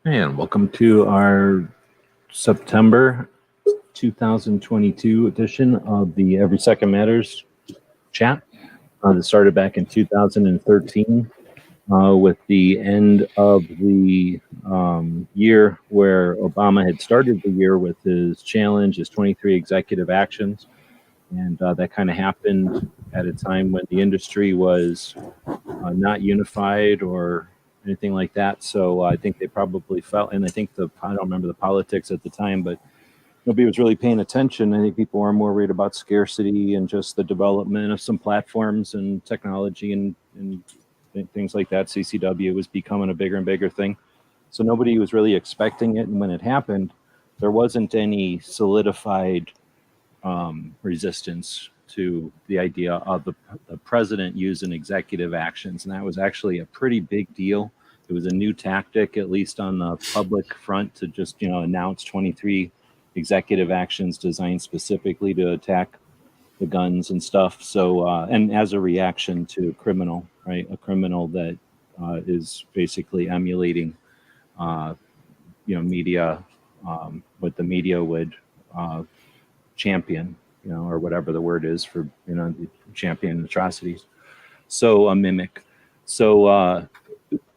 And welcome to our September 2022 edition of the Every Second Matters chat that started back in 2013 with the end of the year where Obama had started the year with his challenge, his 23 executive actions. And that kind of happened at a time when the industry was not unified or anything like that. So I think they probably felt, and I think I don't remember the politics at the time, but nobody was really paying attention. I think people were more worried about scarcity and just the development of some platforms and technology and things like that. CCW was becoming a bigger and bigger thing. So nobody was really expecting it. And when it happened, there wasn't any solidified resistance to the idea of the president using executive actions. And that was actually a pretty big deal. It was a new tactic, at least on the public front, to just, announce 23 executive actions designed specifically to attack the guns and stuff. So, and as a reaction to criminal, right? A criminal that is basically emulating, media, what the media would champion, or whatever the word is for, champion atrocities. So a mimic. So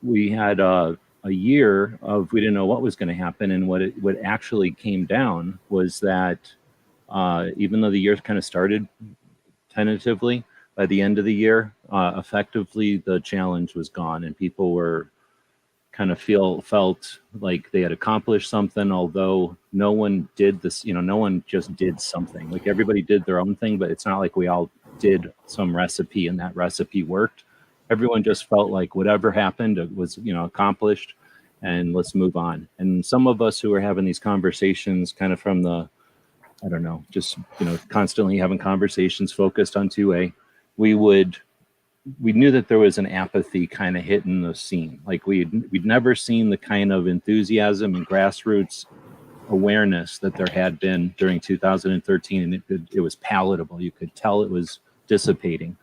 we had a year of we didn't know what was going to happen, and what actually came down was that even though the year kind of started tentatively, by the end of the year, effectively the challenge was gone, and people were kind of felt like they had accomplished something, although no one did this, no one just did something. Like everybody did their own thing, but it's not like we all did some recipe and that recipe worked. Everyone just felt like whatever happened, it was, accomplished, and let's move on. And some of us who are having these conversations kind of from the, I don't know, just, constantly having conversations focused on 2A, we knew that there was an apathy kind of hitting the scene. Like we'd never seen the kind of enthusiasm and grassroots awareness that there had been during 2013, and it was palatable. You could tell it was dissipating.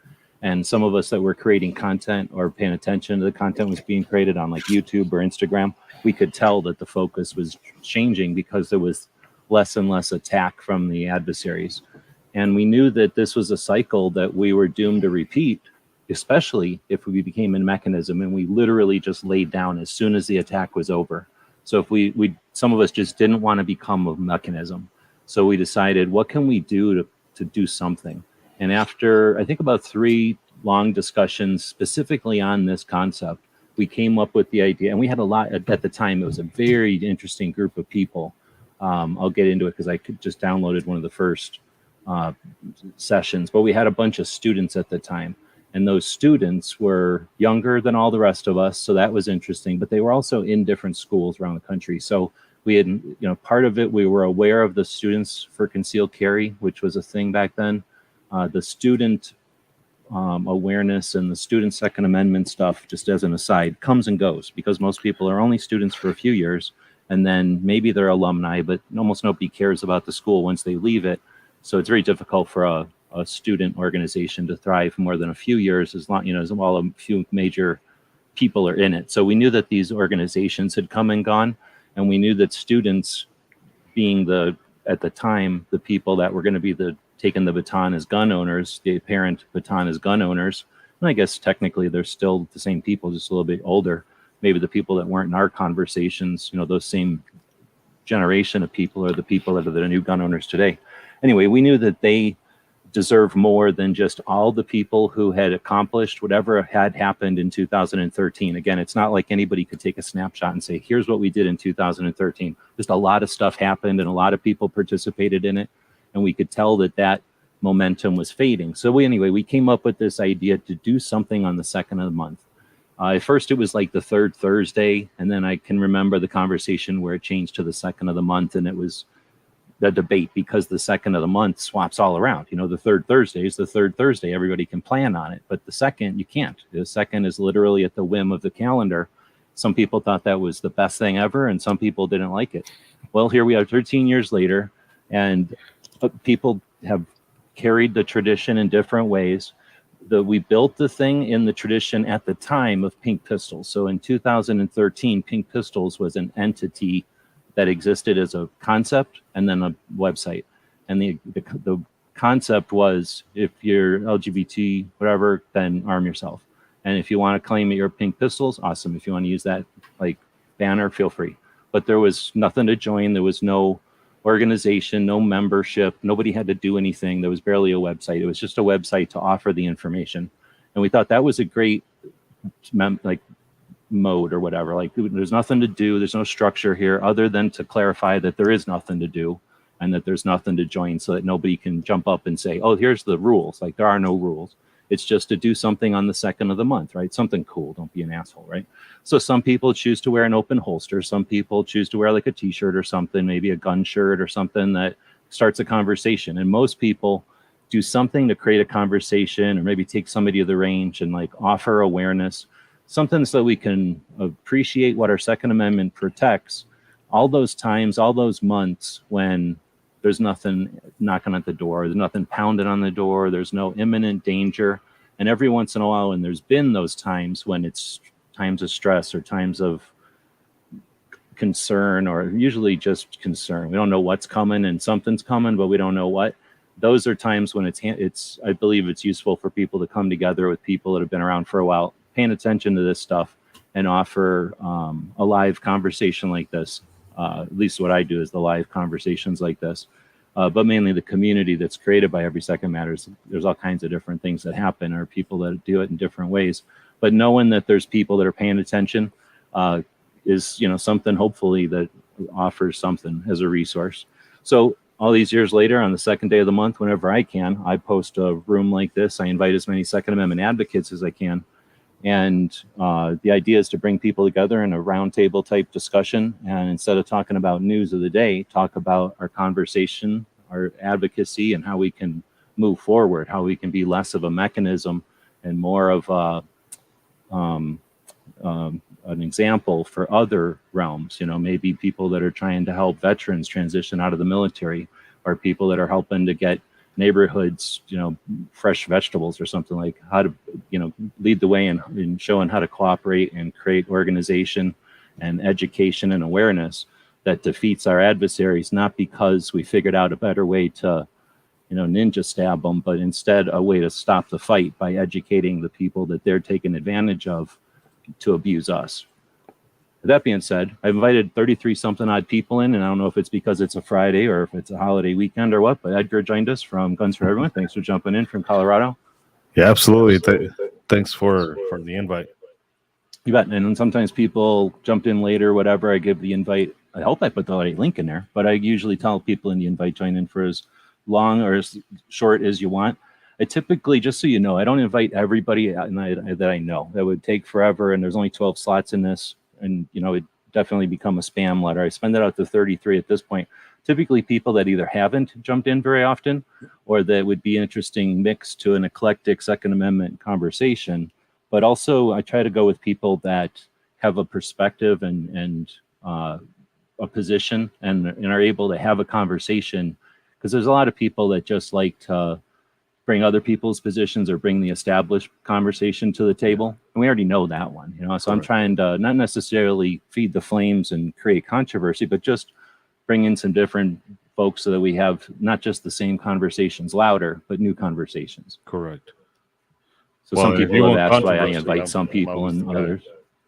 And some of us that were creating content or paying attention to the content was being created on like YouTube or Instagram, we could tell that the focus was changing because there was less and less attack from the adversaries. And we knew that this was a cycle that we were doomed to repeat, especially if we became a mechanism and we literally just laid down as soon as the attack was over. So if we some of us just didn't want to become a mechanism. So we decided, what can we do to do something? And after, I think, about 3 long discussions specifically on this concept, we came up with the idea, and we had a lot at the time. It was a very interesting group of people. I'll get into it because I just downloaded one of the first sessions, but we had a bunch of students at the time. And those students were younger than all the rest of us, so that was interesting. But they were also in different schools around the country. So we had, part of it, we were aware of the Students for Concealed Carry, which was a thing back then. The student awareness and the student Second Amendment stuff, just as an aside, comes and goes because most people are only students for a few years, and then maybe they're alumni, but almost nobody cares about the school once they leave it. So it's very difficult for a student organization to thrive more than a few years, as long, as while a few major people are in it. So we knew that these organizations had come and gone, and we knew that students, being at the time, the people that were going to be taking the baton as gun owners, the apparent baton as gun owners, and I guess technically they're still the same people, just a little bit older. Maybe the people that weren't in our conversations, those same generation of people are the people that are the new gun owners today. Anyway, we knew that they deserve more than just all the people who had accomplished whatever had happened in 2013. Again, it's not like anybody could take a snapshot and say, here's what we did in 2013. Just a lot of stuff happened and a lot of people participated in it. And we could tell that momentum was fading. So we came up with this idea to do something on the 2nd of the month. At first it was like the 3rd Thursday. And then I can remember the conversation where it changed to the 2nd of the month. And it was the debate because the 2nd of the month swaps all around. The 3rd Thursday is the 3rd Thursday. Everybody can plan on it, but the 2nd, you can't. The 2nd is literally at the whim of the calendar. Some people thought that was the best thing ever, and some people didn't like it. Well, here we are 13 years later, and people have carried the tradition in different ways. we built the thing in the tradition at the time of Pink Pistols. So in 2013, Pink Pistols was an entity that existed as a concept and then a website. And the concept was, if you're LGBT, whatever, then arm yourself. And if you want to claim that you're Pink Pistols, awesome. If you want to use that like banner, feel free. But there was nothing to join. There was no organization, no membership. Nobody had to do anything. There was barely a website. It was just a website to offer the information. And we thought that was a great mode or whatever. Like, there's nothing to do. There's no structure here other than to clarify that there is nothing to do and that there's nothing to join, so that nobody can jump up and say, oh, here's the rules. Like, there are no rules. It's just to do something on the 2nd of the month, right? Something cool. Don't be an asshole, right? So some people choose to wear an open holster. Some people choose to wear like a t-shirt or something, maybe a gun shirt or something that starts a conversation. And most people do something to create a conversation, or maybe take somebody to the range and like offer awareness, something so we can appreciate what our Second Amendment protects. All those times, all those months when there's nothing knocking at the door, there's nothing pounding on the door, there's no imminent danger. And every once in a while, when there's been those times when it's times of stress or times of concern, or usually just concern, we don't know what's coming and something's coming, but we don't know what. Those are times when it's I believe it's useful for people to come together with people that have been around for a while, paying attention to this stuff, and offer a live conversation like this. At least what I do is the live conversations like this, but mainly the community that's created by Every Second Matters. There's all kinds of different things that happen, or people that do it in different ways. But knowing that there's people that are paying attention is, something hopefully that offers something as a resource. So all these years later, on the 2nd day of the month, whenever I can, I post a room like this. I invite as many Second Amendment advocates as I can. And the idea is to bring people together in a roundtable type discussion. And instead of talking about news of the day, talk about our conversation, our advocacy, and how we can move forward, how we can be less of a mechanism and more of an example for other realms. Maybe people that are trying to help veterans transition out of the military, or people that are helping to get neighborhoods, fresh vegetables or something, like how to, lead the way in showing how to cooperate and create organization and education and awareness that defeats our adversaries, not because we figured out a better way to, ninja stab them, but instead a way to stop the fight by educating the people that they're taking advantage of to abuse us. With that being said, I've invited 33 something odd people in, and I don't know if it's because it's a Friday or if it's a holiday weekend or what, but Edgar joined us from Guns for Everyone. Thanks for jumping in from Colorado. Yeah, absolutely. Thanks for the invite. You bet. And sometimes people jumped in later, whatever. I give the invite. I hope I put the right link in there, but I usually tell people in the invite, join in for as long or as short as you want. I typically, just so you know, I don't invite everybody that I know. That would take forever, and there's only 12 slots in this. And, it definitely become a spam letter. I spend it out to 33 at this point. Typically people that either haven't jumped in very often, or that would be interesting mix to an eclectic Second Amendment conversation. But also I try to go with people that have a perspective and a position and are able to have a conversation, because there's a lot of people that just like to bring other people's positions or bring the established conversation to the table. And we already know that one, so I'm trying to not necessarily feed the flames and create controversy, but just bring in some different folks so that we have not just the same conversations louder, but new conversations. Correct. So some people have asked why I invite some people and others.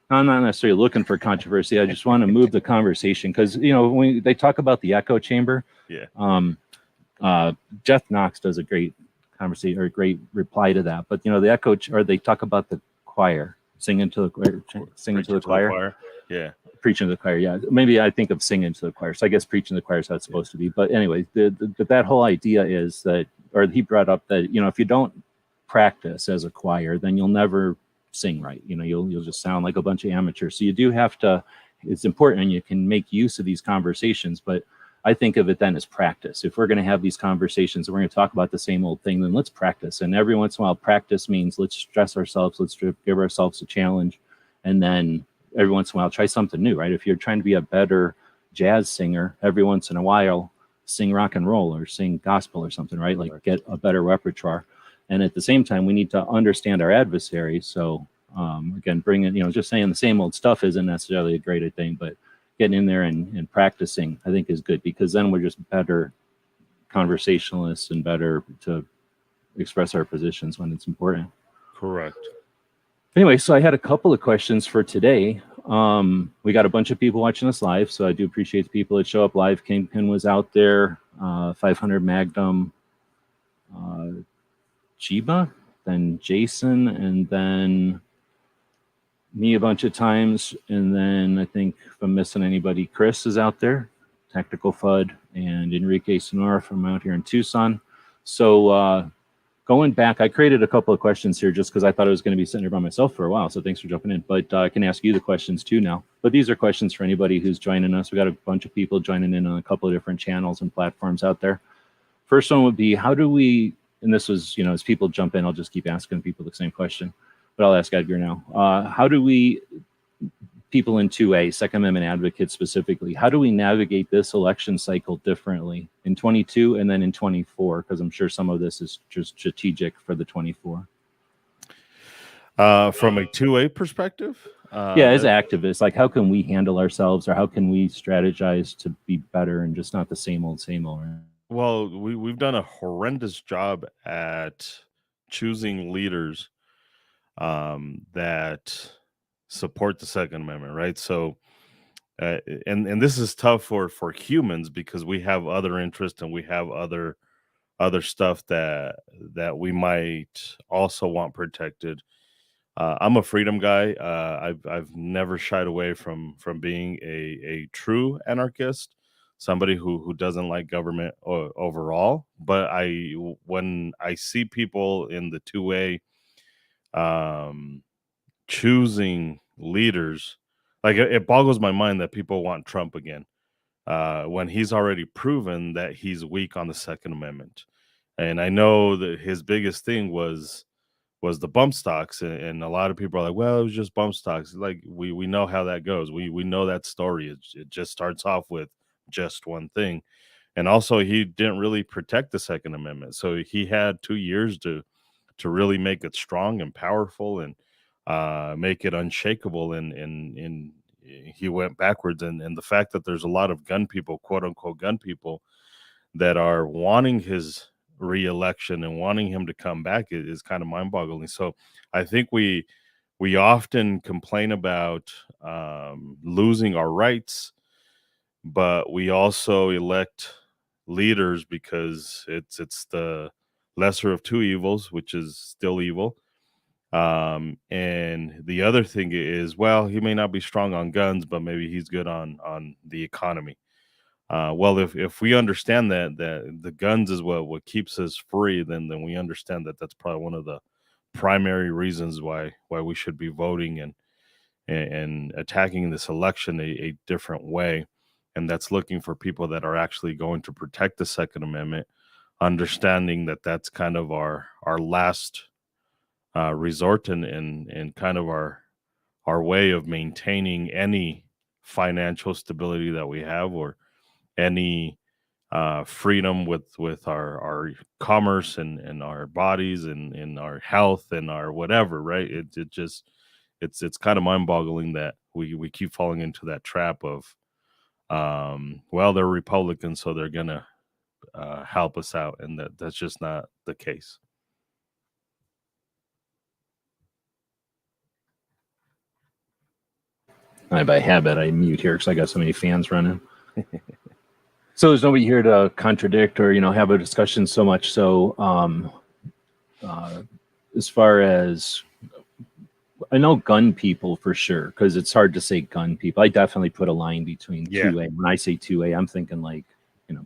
I'm not necessarily looking for controversy. I just want to move the conversation, because, when they talk about the echo chamber, Jeff Knox does a great conversation or a great reply to that. But the echo, or they talk about the choir singing to the choir, preaching to the choir. Yeah, maybe I think of singing to the choir, so I guess preaching to the choir is how it's supposed to be. But anyway, that whole idea is that, or he brought up that, if you don't practice as a choir, then you'll never sing right. You'll just sound like a bunch of amateurs. So you do have to. It's important, and you can make use of these conversations, but I think of it then as practice. If we're going to have these conversations and we're going to talk about the same old thing, then let's practice. And every once in a while, practice means let's stress ourselves, let's give ourselves a challenge. And then every once in a while, try something new, right? If you're trying to be a better jazz singer, every once in a while, sing rock and roll or sing gospel or something, right? Like get a better repertoire. And at the same time, we need to understand our adversary. So again, bringing, just saying the same old stuff isn't necessarily a great thing, but getting in there and practicing, I think, is good, because then we're just better conversationalists and better to express our positions when it's important. Correct. Anyway, so I had a couple of questions for today. We got a bunch of people watching us live, so I do appreciate the people that show up live. Kingpin was out there, 500 Magnum, Chiba, then Jason, and then me a bunch of times. And then I think if I'm missing anybody, Chris is out there, Tactical FUD, and Enrique Sonora from out here in Tucson. So going back, I created a couple of questions here just because I thought I was going to be sitting here by myself for a while. So thanks for jumping in. But I can ask you the questions too now. But these are questions for anybody who's joining us. We got a bunch of people joining in on a couple of different channels and platforms out there. First one would be, how do we, and this was, as people jump in, I'll just keep asking people the same question, but I'll ask Edgar now. How do we, people in 2A, Second Amendment advocates specifically, how do we navigate this election cycle differently in 22 and then in 24? Because I'm sure some of this is just strategic for the 24. From a 2A perspective? Yeah, as activists, like how can we handle ourselves, or how can we strategize to be better and just not the same old, right? Well, we've done a horrendous job at choosing leaders that support the Second Amendment, right? So, and this is tough for humans because we have other interests and we have other stuff that we might also want protected. I'm a freedom guy. I've never shied away from being a true anarchist, somebody who doesn't like government overall. But when I see people in the 2A choosing leaders, like it boggles my mind that people want Trump again when he's already proven that he's weak on the Second Amendment. And I know that his biggest thing was the bump stocks, and a lot of people are like, well, it was just bump stocks. Like we know how that goes. We know that story. It just starts off with just one thing. And also he didn't really protect the Second Amendment. So he had 2 years to really make it strong and powerful and make it unshakable. And he went backwards. And the fact that there's a lot of gun people, quote unquote gun people, that are wanting his re-election and wanting him to come back is kind of mind-boggling. So I think we often complain about losing our rights, but we also elect leaders because it's the lesser of two evils, which is still evil. And the other thing is, well, he may not be strong on guns, but maybe he's good on the economy. Well, if we understand that the guns is what keeps us free, then we understand that that's probably one of the primary reasons why we should be voting and attacking this election a different way. And that's looking for people that are actually going to protect the Second Amendment, understanding that that's kind of our last resort and kind of our way of maintaining any financial stability that we have, or any freedom with our commerce and our bodies and our health and our whatever, right? It just it's kind of mind-boggling that we keep falling into that trap of well, they're Republicans, so they're gonna help us out, and that's just not the case. By habit, I mute here because I got so many fans running. So there's nobody here to contradict or have a discussion so much. So as far as I know, gun people for sure, because it's hard to say gun people. I definitely put a line between 2A. When I say 2A, I'm thinking like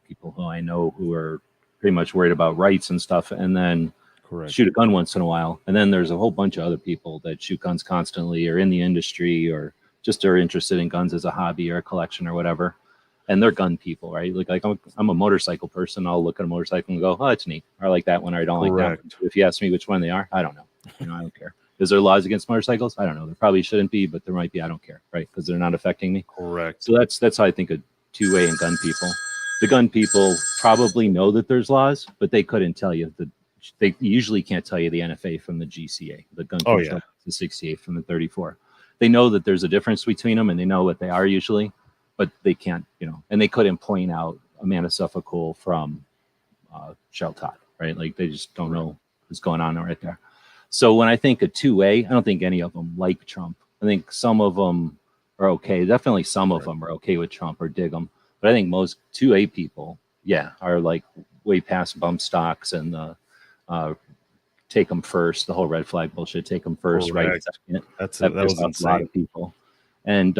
people who I know who are pretty much worried about rights and stuff, and then Correct. shoot a gun once in a while. And then there's a whole bunch of other people that shoot guns constantly, or in the industry, or just are interested in guns as a hobby or a collection or whatever. And they're gun people, right? Like I'm a motorcycle person. I'll look at a motorcycle and go, oh, it's neat. I like that one, or I don't like that one. If you ask me which one they are, I don't know. I don't care. Is there laws against motorcycles? I don't know. There probably shouldn't be, but there might be. I don't care, right? Because they're not affecting me. Correct. So that's how I think of 2A and gun people. The gun people probably know that there's laws, but they couldn't tell you they usually can't tell you the NFA from the GCA, the gun Oh control, yeah, the 68 from the 34. They know that there's a difference between them, and they know what they are usually, but they can't, and they couldn't point out Amanda Suffolk from Shell Todd, right? Like they just don't know what's going on right there. So when I think of 2A, I don't think any of them like Trump. I think some of them are okay. Definitely some of them are okay with Trump or dig him. But I think most 2A people, are like way past bump stocks and the take them first, the whole red flag bullshit, take them first, right correct. second. That That pissed was off a lot insane. of people. And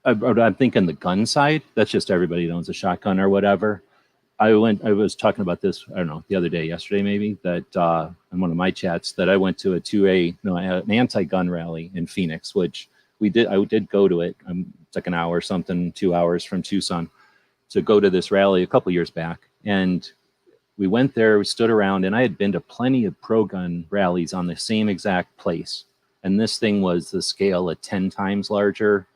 I'm thinking the gun side, that's just everybody that owns a shotgun or whatever. I was talking about this, I don't know, the other day, yesterday maybe, that in one of my chats, that I went to an anti-gun rally in Phoenix, which I did go to it. It's like an hour or something, 2 hours from Tucson, to go to this rally a couple years back. And we went there, we stood around, and I had been to plenty of pro-gun rallies on the same exact place. And this thing was the scale of 10 times larger,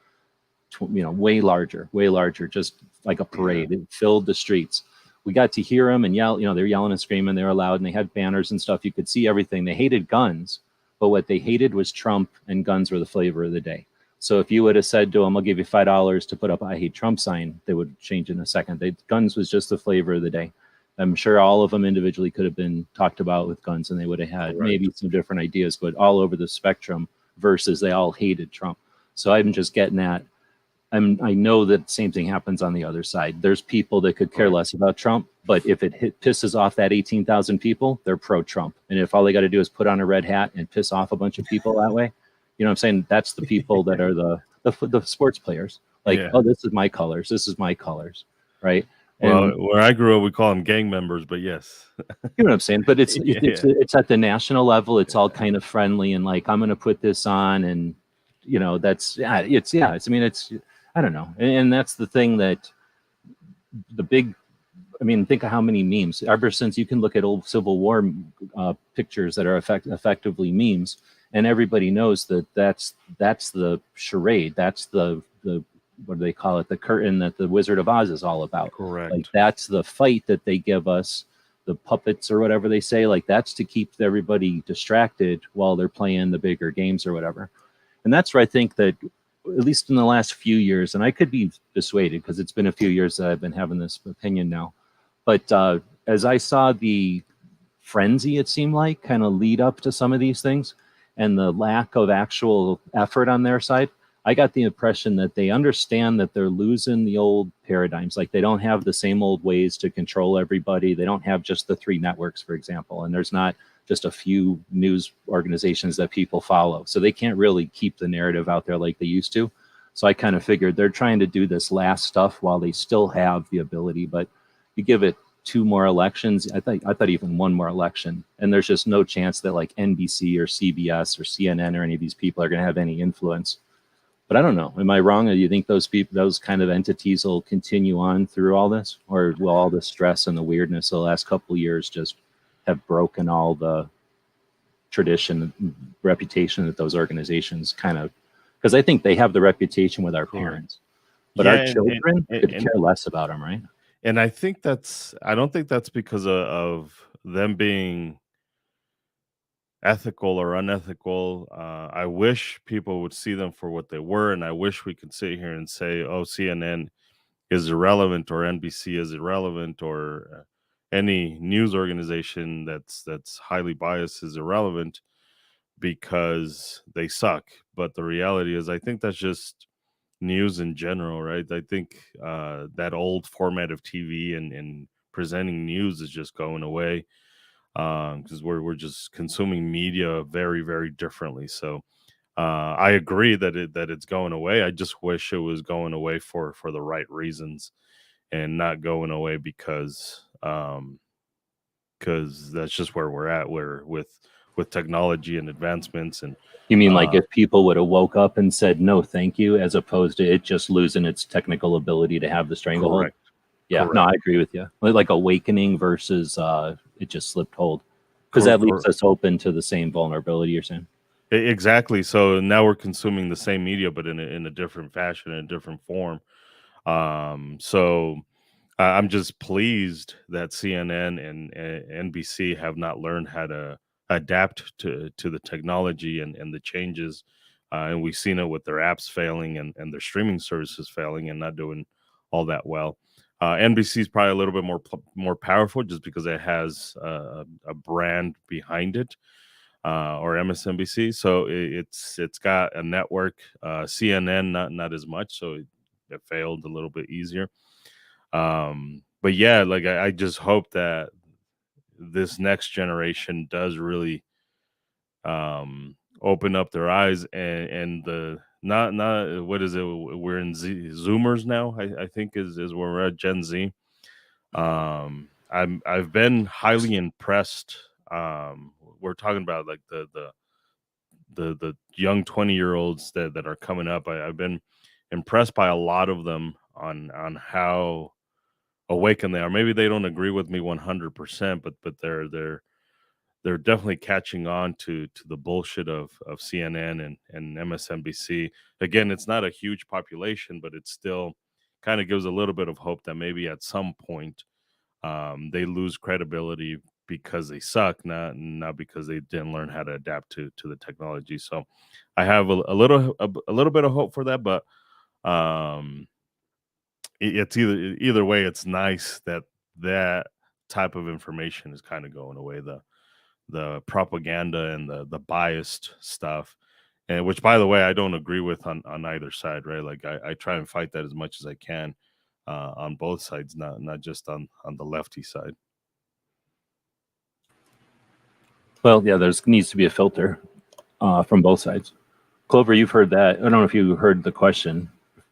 way larger, just like a parade. It filled the streets. We got to hear them and yell, they're yelling and screaming, they were loud, and they had banners and stuff. You could see everything. They hated guns, but what they hated was Trump, and guns were the flavor of the day. So if you would have said to them, I'll give you $5 to put up "I hate Trump" sign, they would change in a second. Guns was just the flavor of the day. I'm sure all of them individually could have been talked about with guns, and they would have had maybe some different ideas, but all over the spectrum versus they all hated Trump. So I'm just getting that. I know that the same thing happens on the other side. There's people that could care less about Trump, but if it pisses off that 18,000 people, they're pro-Trump. And if all they got to do is put on a red hat and piss off a bunch of people that way, what I'm saying? That's the people that are the sports players. Like, oh, this is my colors. This is my colors, right? Well, And where I grew up, we call them gang members, but yes. you know what I'm saying? But it's Yeah. it's at the national level. It's all kind of friendly and like, I'm going to put this on, and that's I mean, it's, I don't know, and that's the thing that the big. I mean, think of how many memes ever since you can look at old Civil War pictures that are effectively memes, and everybody knows that that's the charade. That's the what do they call it? The curtain that the Wizard of Oz is all about. Correct. Like that's the fight that they give us, the puppets or whatever they say. Like that's to keep everybody distracted while they're playing the bigger games or whatever. And that's where I think that, at least in the last few years, and I could be dissuaded because it's been a few years that I've been having this opinion now, but as I saw the frenzy, it seemed like, kind of lead up to some of these things and the lack of actual effort on their side, I got the impression that they understand that they're losing the old paradigms. Like they don't have the same old ways to control everybody. They don't have just the 3 networks, for example, and there's not just a few news organizations that people follow. So they can't really keep the narrative out there like they used to. So I kind of figured they're trying to do this last stuff while they still have the ability, but you give it 2 more elections, I thought even 1 more election, and there's just no chance that like NBC or CBS or CNN or any of these people are going to have any influence. But I don't know. Am I wrong? Or do you think those people, those kind of entities, will continue on through all this, or will all the stress and the weirdness of the last couple of years just have broken all the tradition, reputation that those organizations kind of? Because I think they have the reputation with our parents, but our children could care less about them, right? And I think I don't think that's because of them being ethical or unethical. I wish people would see them for what they were, and I wish we could sit here and say, "Oh, CNN is irrelevant," or "NBC is irrelevant," or any news organization that's highly biased is irrelevant because they suck. But the reality is, I think that's just news in general, right? I think that old format of TV and presenting news is just going away because we're just consuming media very, very differently. So I agree that it's going away. I just wish it was going away for the right reasons and not going away because that's just where we're at. Where with technology and advancements and You mean like if people would have woke up and said no, thank you, as opposed to it just losing its technical ability to have the stranglehold? correct. Yeah, no, I agree with you. Like awakening versus it just slipped hold, because that leaves us open to the same vulnerability you're saying. Exactly. So now we're consuming the same media, but in a different fashion, in a different form. So I'm just pleased that CNN and NBC have not learned how to adapt to the technology and the changes. And we've seen it with their apps failing and their streaming services failing and not doing all that well. NBC is probably a little bit more powerful just because it has a brand behind it, or MSNBC. So it's got a network. CNN not as much, so it failed a little bit easier. But yeah, like I just hope that this next generation does really open up their eyes and the not what is it, we're in Zoomers now, I think is where we're at, Gen Z. I've been highly impressed. We're talking about like the young 20-year-olds that are coming up. I've been impressed by a lot of them on how awakened they are. Maybe they don't agree with me 100%, but they're definitely catching on to the bullshit of CNN and MSNBC. Again, it's not a huge population, but it still kind of gives a little bit of hope that maybe at some point they lose credibility because they suck, not because they didn't learn how to adapt to the technology. So I have a little bit of hope for that, but um it's either way, it's nice that that type of information is kind of going away, the propaganda and the biased stuff, and which, by the way, I don't agree with on either side, right? Like I try and fight that as much as I can, on both sides, not just on the lefty side. Well, yeah, there's needs to be a filter from both sides. Clover, you've heard that. I don't know if you heard the question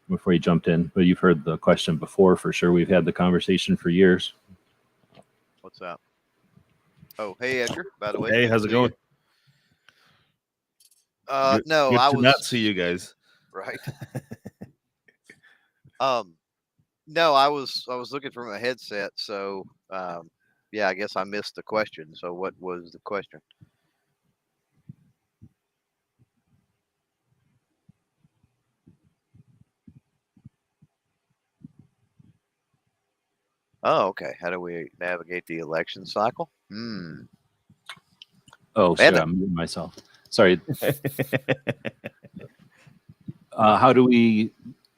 before you jumped in, but you've heard the question before for sure. We've had the conversation for years. What's that? Oh, hey Edgar. By the way, Hey, good how's to it see going? you. No, Good I to not was see you guys. right. Um, no, I was looking for my headset, so yeah, I guess I missed the question. So what was the question? Oh, okay. How do we navigate the election cycle? Oh, Man, sorry, I'm muting myself. Sorry. How do we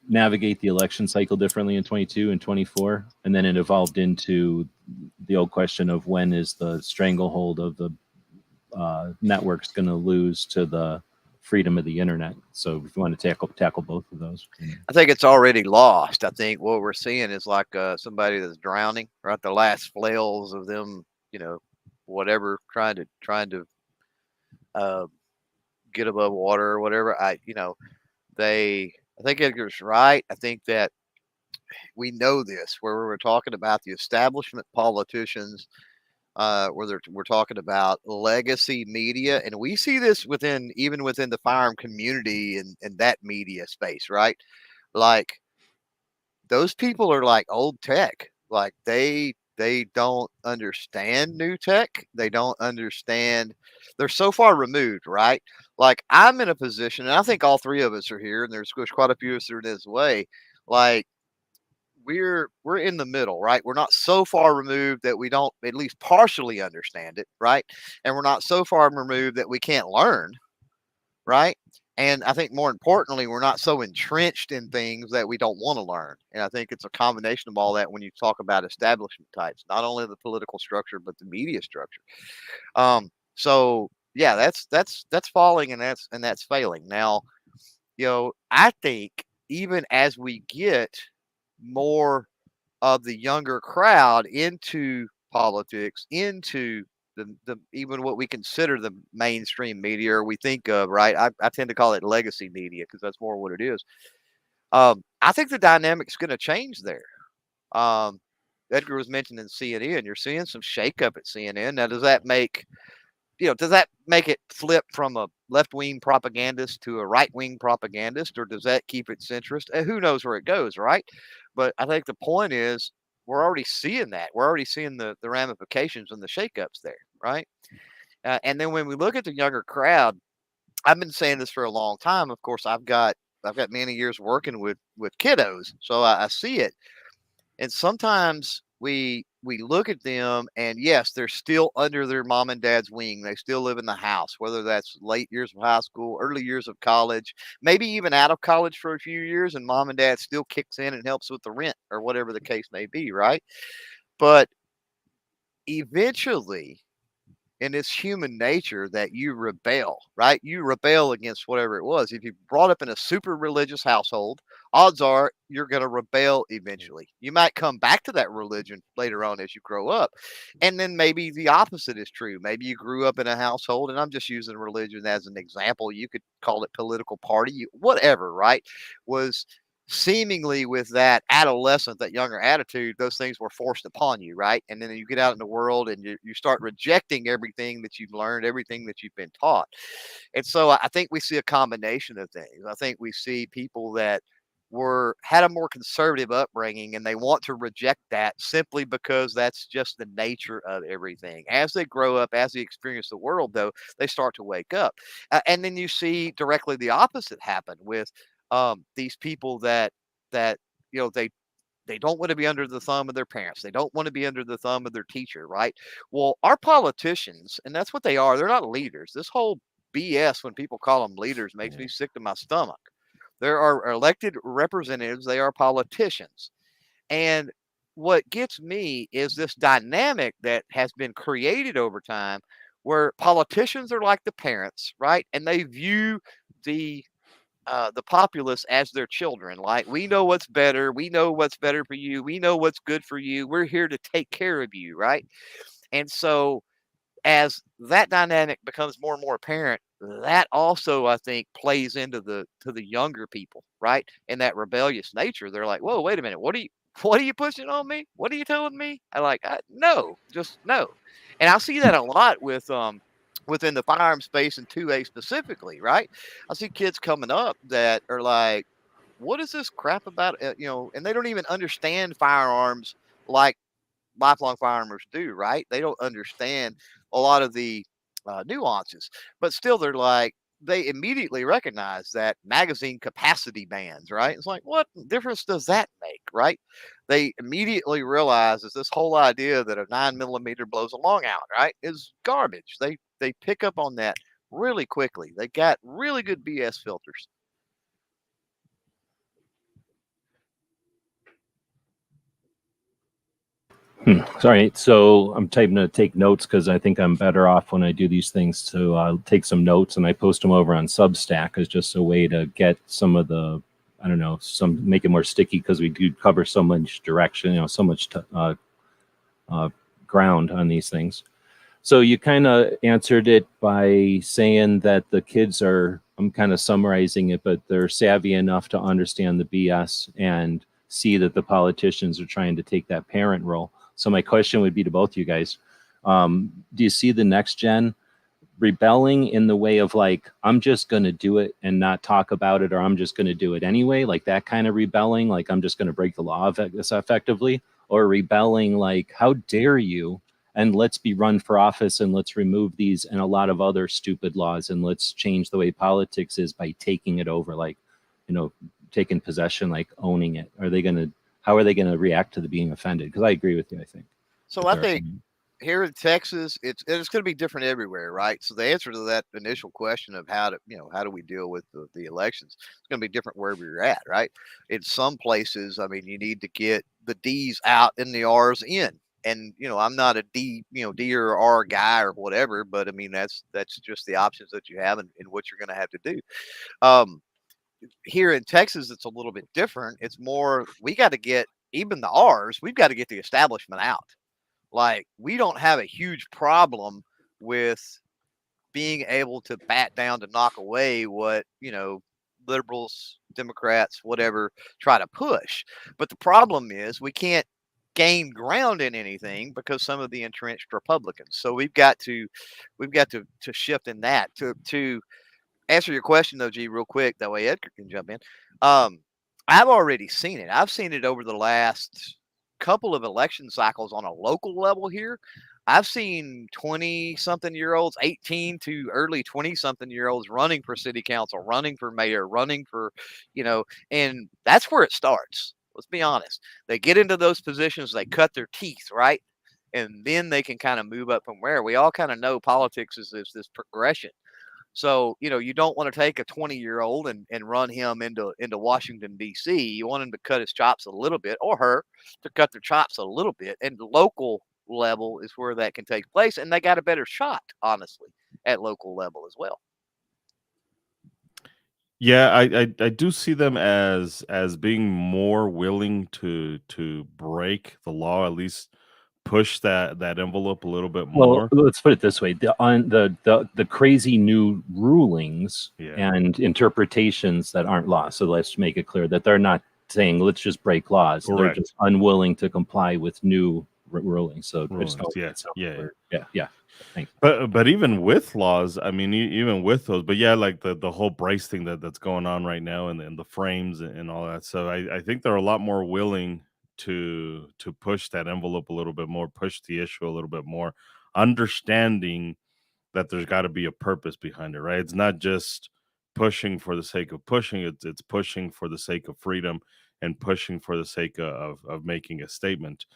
navigate the election cycle differently in 22 and 24? And then it evolved into the old question of when is the stranglehold of the networks going to lose to the freedom of the internet? So if you want to tackle both of those. I think it's already lost. I think what we're seeing is like somebody that's drowning, right? The last flails of them, whatever, trying to uh, get above water or whatever. I think Edgar's right. I think that we know this, where we were talking about the establishment politicians, we're talking about legacy media, and we see this even within the firearm community and that media space, right? Like those people are like old tech. Like they don't understand new tech. They don't understand. They're so far removed, right? Like I'm in a position, and I think all three of us are here, and there's quite a few of us that are this way. Like we're in the middle, right? We're not so far removed that we don't at least partially understand it, right? And we're not so far removed that we can't learn, right? And I think more importantly, we're not so entrenched in things that we don't want to learn. And I think it's a combination of all that when you talk about establishment types, not only the political structure but the media structure. So yeah, that's falling and that's failing. Now, I think even as we get more of the younger crowd into politics, into the even what we consider the mainstream media or we think of, right? I tend to call it legacy media because that's more what it is. I think the dynamic's going to change there. Um, Edgar was mentioning CNN. You're seeing some shakeup at CNN. Now, does that make it flip from a left wing propagandist to a right wing propagandist, or does that keep its interest? Who knows where it goes, right? But I think the point is we're already seeing that. We're already seeing the ramifications and the shakeups there, right? And then when we look at the younger crowd, I've been saying this for a long time. Of course, I've got many years working with kiddos, so I see it. And sometimes we look at them, and yes, they're still under their mom and dad's wing. They still live in the house, whether that's late years of high school, early years of college, maybe even out of college for a few years, and mom and dad still kicks in and helps with the rent or whatever the case may be, right? But eventually, and it's human nature that you rebel, right? You rebel against whatever it was. If you brought up in a super religious household, odds are you're going to rebel eventually. You might come back to that religion later on as you grow up. And then maybe the opposite is true. Maybe you grew up in a household, and I'm just using religion as an example. You could call it political party, whatever, right? Was seemingly with that adolescent, that younger attitude, those things were forced upon you, right? And then you get out in the world and you start rejecting everything that you've learned, everything that you've been taught. And so I think we see a combination of things. I think we see people that had a more conservative upbringing, and they want to reject that simply because that's just the nature of everything. As they grow up, as they experience the world, though, they start to wake up. And then you see directly the opposite happen with these people that they don't want to be under the thumb of their parents. They don't want to be under the thumb of their teacher, right? Well, our politicians, and that's what they are. They're not leaders. This whole BS when people call them leaders makes me sick to my stomach. There are elected representatives. They are politicians. And what gets me is this dynamic that has been created over time where politicians are like the parents, right? And they view the populace as their children. Like, we know what's better. We know what's better for you. We know what's good for you. We're here to take care of you, right? And so as that dynamic becomes more and more apparent, that also, I think, plays into the younger people, right? And that rebellious nature. They're like, whoa, wait a minute. What are you pushing on me? What are you telling me? No, just no. And I see that a lot within the firearm space and 2A specifically, right? I see kids coming up that are like, what is this crap about? And they don't even understand firearms like lifelong firearmers do, right? They don't understand a lot of the nuances, but still, they immediately recognize that magazine capacity bands, right? It's like, what difference does that make, right? They immediately realize that this whole idea that a 9mm blows a long out, right, is garbage. They pick up on that really quickly. They got really good BS filters. Sorry. So I'm typing to take notes because I think I'm better off when I do these things to take some notes, and I post them over on Substack as just a way to get some of the, I don't know, make it more sticky because we do cover so much direction, so much ground on these things. So you kind of answered it by saying that the kids I'm kind of summarizing it, but they're savvy enough to understand the BS and see that the politicians are trying to take that parent role. So my question would be to both you guys. Do you see the next gen rebelling in the way of like, I'm just going to do it and not talk about it, or I'm just going to do it anyway? Like that kind of rebelling, like I'm just going to break the law effectively, or rebelling like, how dare you? And let's be run for office and let's remove these and a lot of other stupid laws and let's change the way politics is by taking it over, like, taking possession, like owning it. How are they going to react to the being offended? Because I agree with you, I think. So I think here in Texas, it's going to be different everywhere, right? So the answer to that initial question of how do we deal with the elections, it's going to be different wherever you're at, right? In some places, I mean, you need to get the D's out and the R's in. And I'm not a D or R guy or whatever, but I mean that's just the options that you have and what you're going to have to do. Here in Texas, it's a little bit different. It's more, we got to get even the R's. We've got to get the establishment out. Like, we don't have a huge problem with being able to bat down to knock away what, liberals, Democrats, whatever, try to push. But the problem is we can't gain ground in anything because some of the entrenched Republicans. So we've got to shift in that to answer your question though, G, real quick. That way Edgar can jump in. I've already seen it. I've seen it over the last couple of election cycles on a local level here. I've seen 20-something-year-olds, 18 to early 20-something-year-olds running for city council, running for mayor, running for, and that's where it starts. Let's be honest. They get into those positions, they cut their teeth, right? And then they can kind of move up from where. We all kind of know politics is this progression. So, you don't want to take a 20-year-old and run him into Washington, D.C. You want him to cut his chops a little bit, or her to cut their chops a little bit. And the local level is where that can take place. And they got a better shot, honestly, at local level as well. Yeah, I do see them as being more willing to break the law, at least push that envelope a little bit Well, more. let's put it this way: the crazy new rulings Yeah. and interpretations that aren't law. So let's make it clear that they're not saying let's just break laws. Correct. They're just unwilling to comply with new rulings. So I just don't Yeah, yeah. Thanks. But even with laws, I mean, even with those, but yeah, like the whole Bryce thing that's going on right now, and the frames and all that. So I think they're a lot more willing to push that envelope a little bit more, push the issue a little bit more, understanding that there's got to be a purpose behind it, right? It's not just pushing for the sake of pushing. It's pushing for the sake of freedom and pushing for the sake of making a statement.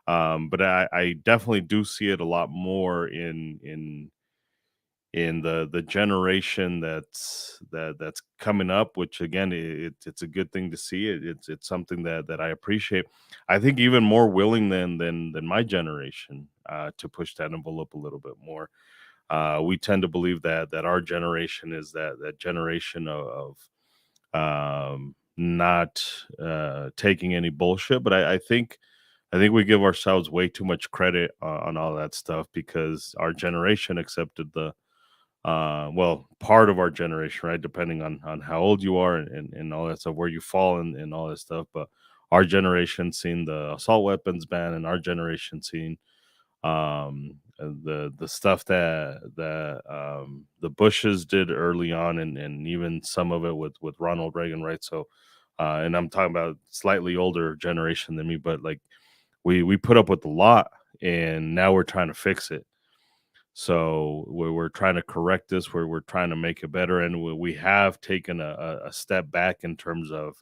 But I definitely do see it a lot more in the generation that's coming up, which again, it's a good thing to see. It's something that I appreciate. I think even more willing than my generation to push that envelope a little bit more. We tend to believe that our generation is that generation of not taking any bullshit, but I think we give ourselves way too much credit on all that stuff, because our generation accepted the part of our generation, right? Depending on how old you are and all that stuff, where you fall and all that stuff. But our generation seen the assault weapons ban, and our generation seen the stuff that the Bushes did early on, and even some of it with Ronald Reagan, right? So and I'm talking about slightly older generation than me, but like we put up with a lot, and now we're trying to fix it. So we're trying to correct this, where we're trying to make it better, and we have taken a step back in terms of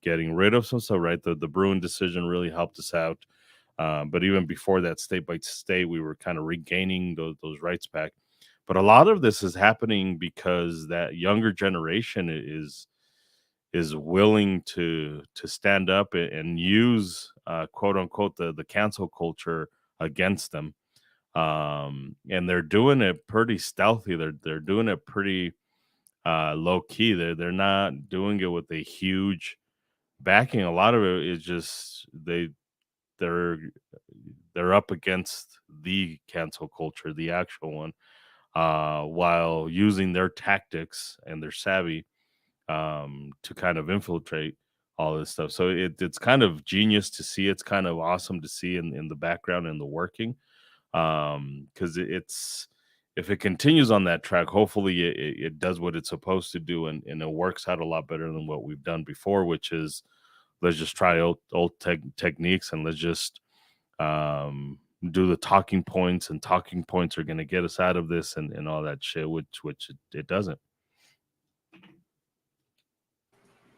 getting rid of some stuff, right? The Bruin decision really helped us out. But even before that, state by state, we were kind of regaining those rights back. But a lot of this is happening because that younger generation is willing to stand up and use quote unquote the cancel culture against them. And they're doing it pretty stealthy. They're doing it pretty low key. They're not doing it with a huge backing. A lot of it is just they're up against the cancel culture, the actual one, while using their tactics and their savvy to kind of infiltrate all this stuff. So it's kind of genius to see. It's kind of awesome to see in the background and the working, because it's if it continues on that track, hopefully it does what it's supposed to do, and it works out a lot better than what we've done before, which is let's just try old techniques, and let's just do the talking points, and talking points are going to get us out of this and all that shit, which it doesn't.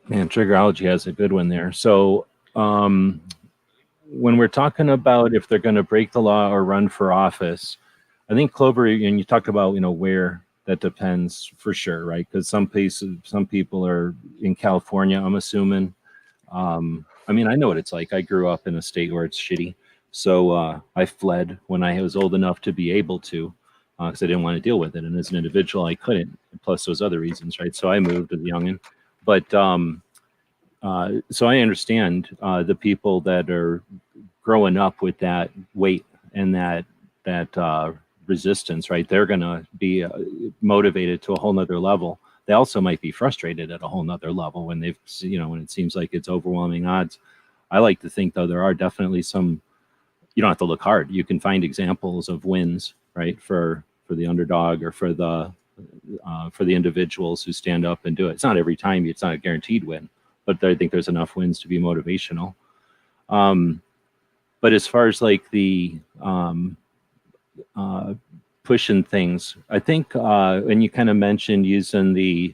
Man, Triggerology has a good one there. So when we're talking about if they're going to break the law or run for office, I think Clover, and you talk about, where that depends for sure, right? Because some people are in California, I'm assuming. I mean, I know what it's like. I grew up in a state where it's shitty. So I fled when I was old enough to be able to, because I didn't want to deal with it. And as an individual, I couldn't, plus those other reasons, right? So I moved as a youngin'. But so I understand the people that are growing up with that weight and that resistance, right? They're going to be motivated to a whole nother level. They also might be frustrated at a whole nother level when they've, when it seems like it's overwhelming odds. I like to think, though, there are definitely some. You don't have to look hard. You can find examples of wins, right, for the underdog or for the individuals who stand up and do it. It's not every time. It's not a guaranteed win, but I think there's enough wins to be motivational. But as far as like the pushing things, I think, and you kind of mentioned using the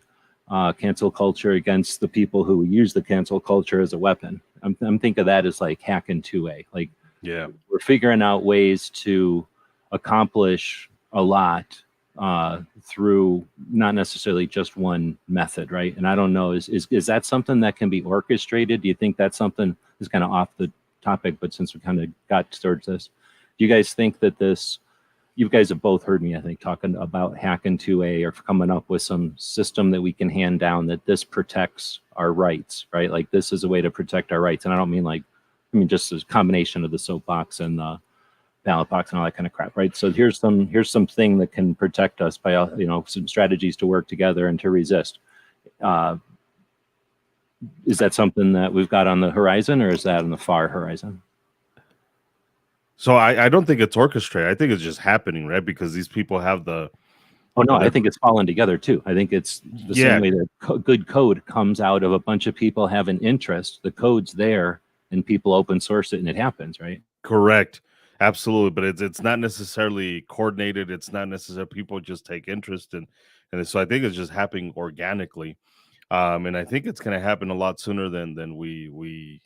cancel culture against the people who use the cancel culture as a weapon. I'm thinking of that as like hacking 2A. Like Yeah. we're figuring out ways to accomplish a lot through not necessarily just one method, right? And I don't know, is that something that can be orchestrated? Do you think that's something is kind of off the topic, but since we kind of got towards this, do you guys think that this, you guys have both heard me, I think, talking about hacking 2A or coming up with some system that we can hand down that this protects our rights, right? Like this is a way to protect our rights. And I don't mean like, I mean just a combination of the soapbox and the ballot box and all that kind of crap, right? So here's something that can protect us by some strategies to work together and to resist. Is that something that we've got on the horizon, or is that on the far horizon? So I don't think it's orchestrated. I think it's just happening, right? Because these people have the. Oh no, I think it's fallen together too. I think it's the same way that good code comes out of a bunch of people have an interest. The code's there, and people open source it, and it happens, right? Correct. Absolutely. But it's not necessarily coordinated. It's not necessarily people just take interest in, and so I think it's just happening organically. And I think it's going to happen a lot sooner than we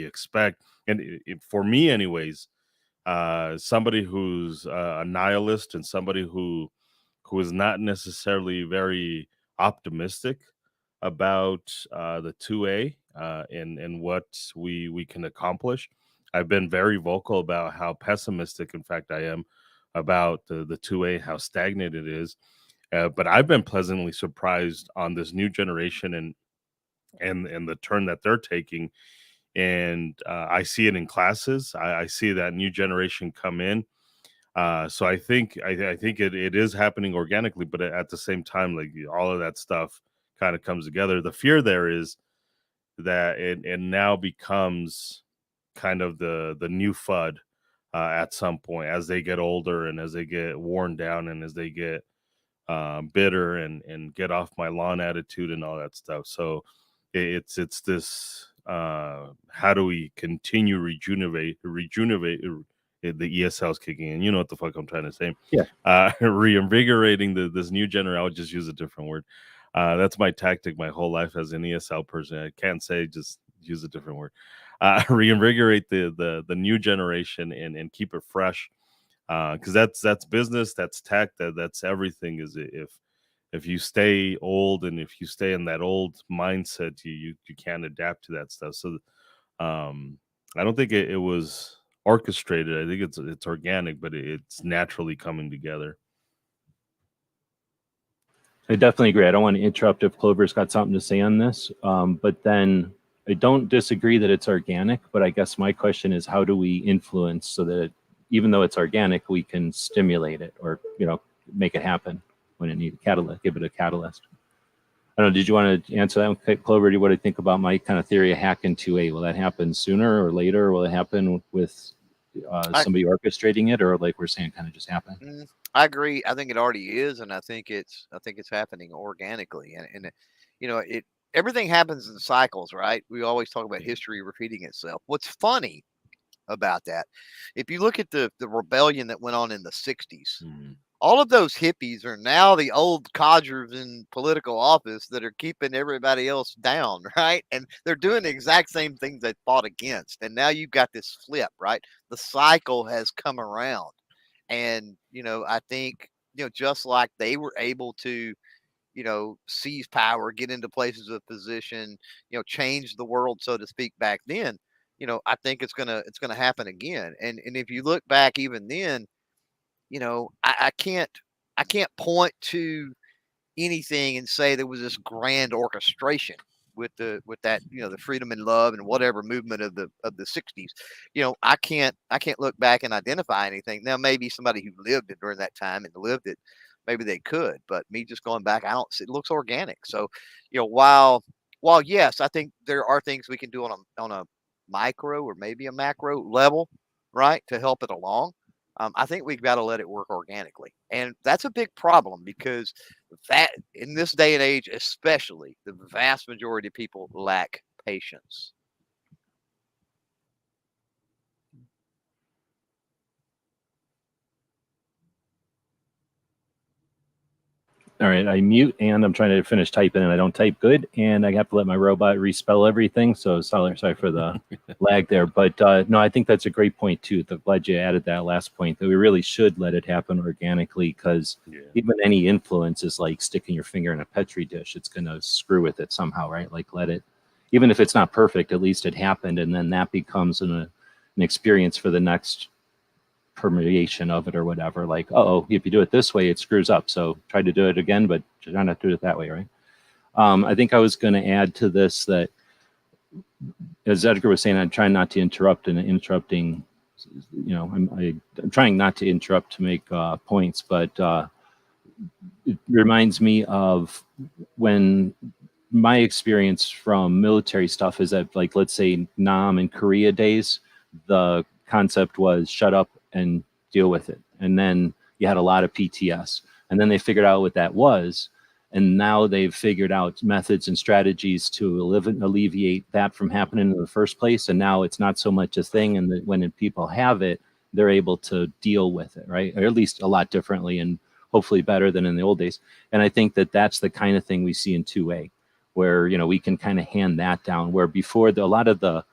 expect. And for me, anyways, somebody who's a nihilist and somebody who is not necessarily very optimistic about the 2A and what we can accomplish. I've been very vocal about how pessimistic, in fact, I am about the 2A, how stagnant it is. But I've been pleasantly surprised on this new generation and the turn that they're taking. And I see it in classes. I see that new generation come in. So I think it is happening organically, but at the same time, like all of that stuff kind of comes together. The fear there is that it now becomes kind of the new FUD at some point as they get older and as they get worn down and as they get bitter and get off my lawn attitude and all that stuff. So it's this how do we continue rejuvenate the ESL is kicking in. You know what the fuck I'm trying to say. Yeah. Reinvigorating this new generation. I would just use a different word. That's my tactic my whole life as an ESL person. I can't say, just use a different word. Reinvigorate the new generation and keep it fresh. Because that's business, that's tech, that's everything. Is if you stay old and if you stay in that old mindset, you can't adapt to that stuff. So I don't think it was orchestrated. I think it's organic, but it's naturally coming together. I definitely agree. I don't want to interrupt if Clover's got something to say on this, but then I don't disagree that it's organic. But I guess my question is, how do we influence so that even though it's organic, we can stimulate it or make it happen when it needs a catalyst, give it a catalyst. I don't know. Did you want to answer that one, Clover? Do you want to think about my kind of theory of hacking 2A? Will that happen sooner or later? Will it happen with somebody orchestrating it, or like we're saying, kind of just happen? I agree. I think it already is, and I think it's happening organically, and it everything happens in cycles, right? We always talk about history repeating itself. What's funny about that, if you look at the rebellion that went on in the 60s, all of those hippies are now the old codgers in political office that are keeping everybody else down, right? And they're doing the exact same things they fought against. And now you've got this flip, right? The cycle has come around. And, I think, just like they were able to, seize power, get into places of position, change the world, so to speak, back then, I think it's gonna happen again. And if you look back even then, I can't point to anything and say there was this grand orchestration with that, the freedom and love and whatever movement of the 60s. I can't look back and identify anything. Now maybe somebody who lived it during that time and lived it, maybe they could, but me just going back, I don't see, it looks organic. So, while yes, I think there are things we can do on a micro or maybe a macro level, right, to help it along. I think we've got to let it work organically. And that's a big problem because that in this day and age, especially, the vast majority of people lack patience. All right, I mute and I'm trying to finish typing and I don't type good and I have to let my robot respell everything. So sorry for the lag there. But no, I think that's a great point too. Glad you added that last point that we really should let it happen organically, because Yeah. even any influence is like sticking your finger in a Petri dish. It's going to screw with it somehow, right? Like let it, even if it's not perfect, at least it happened. And then that becomes an experience for the next permeation of it or whatever. Like, oh, if you do it this way, it screws up. So try to do it again, but try not to do it that way, right? I think I was going to add to this that, as Edgar was saying, I'm trying not to interrupt, and interrupting, I'm trying not to interrupt to make points, but it reminds me of when my experience from military stuff is that, like, let's say Nam and Korea days, the concept was shut up and deal with it. And then you had a lot of PTS. And then they figured out what that was. And now they've figured out methods and strategies to alleviate that from happening in the first place. And now it's not so much a thing. And when people have it, they're able to deal with it, right? Or at least a lot differently and hopefully better than in the old days. And I think that that's the kind of thing we see in 2A, where we can kind of hand that down, where before a lot of the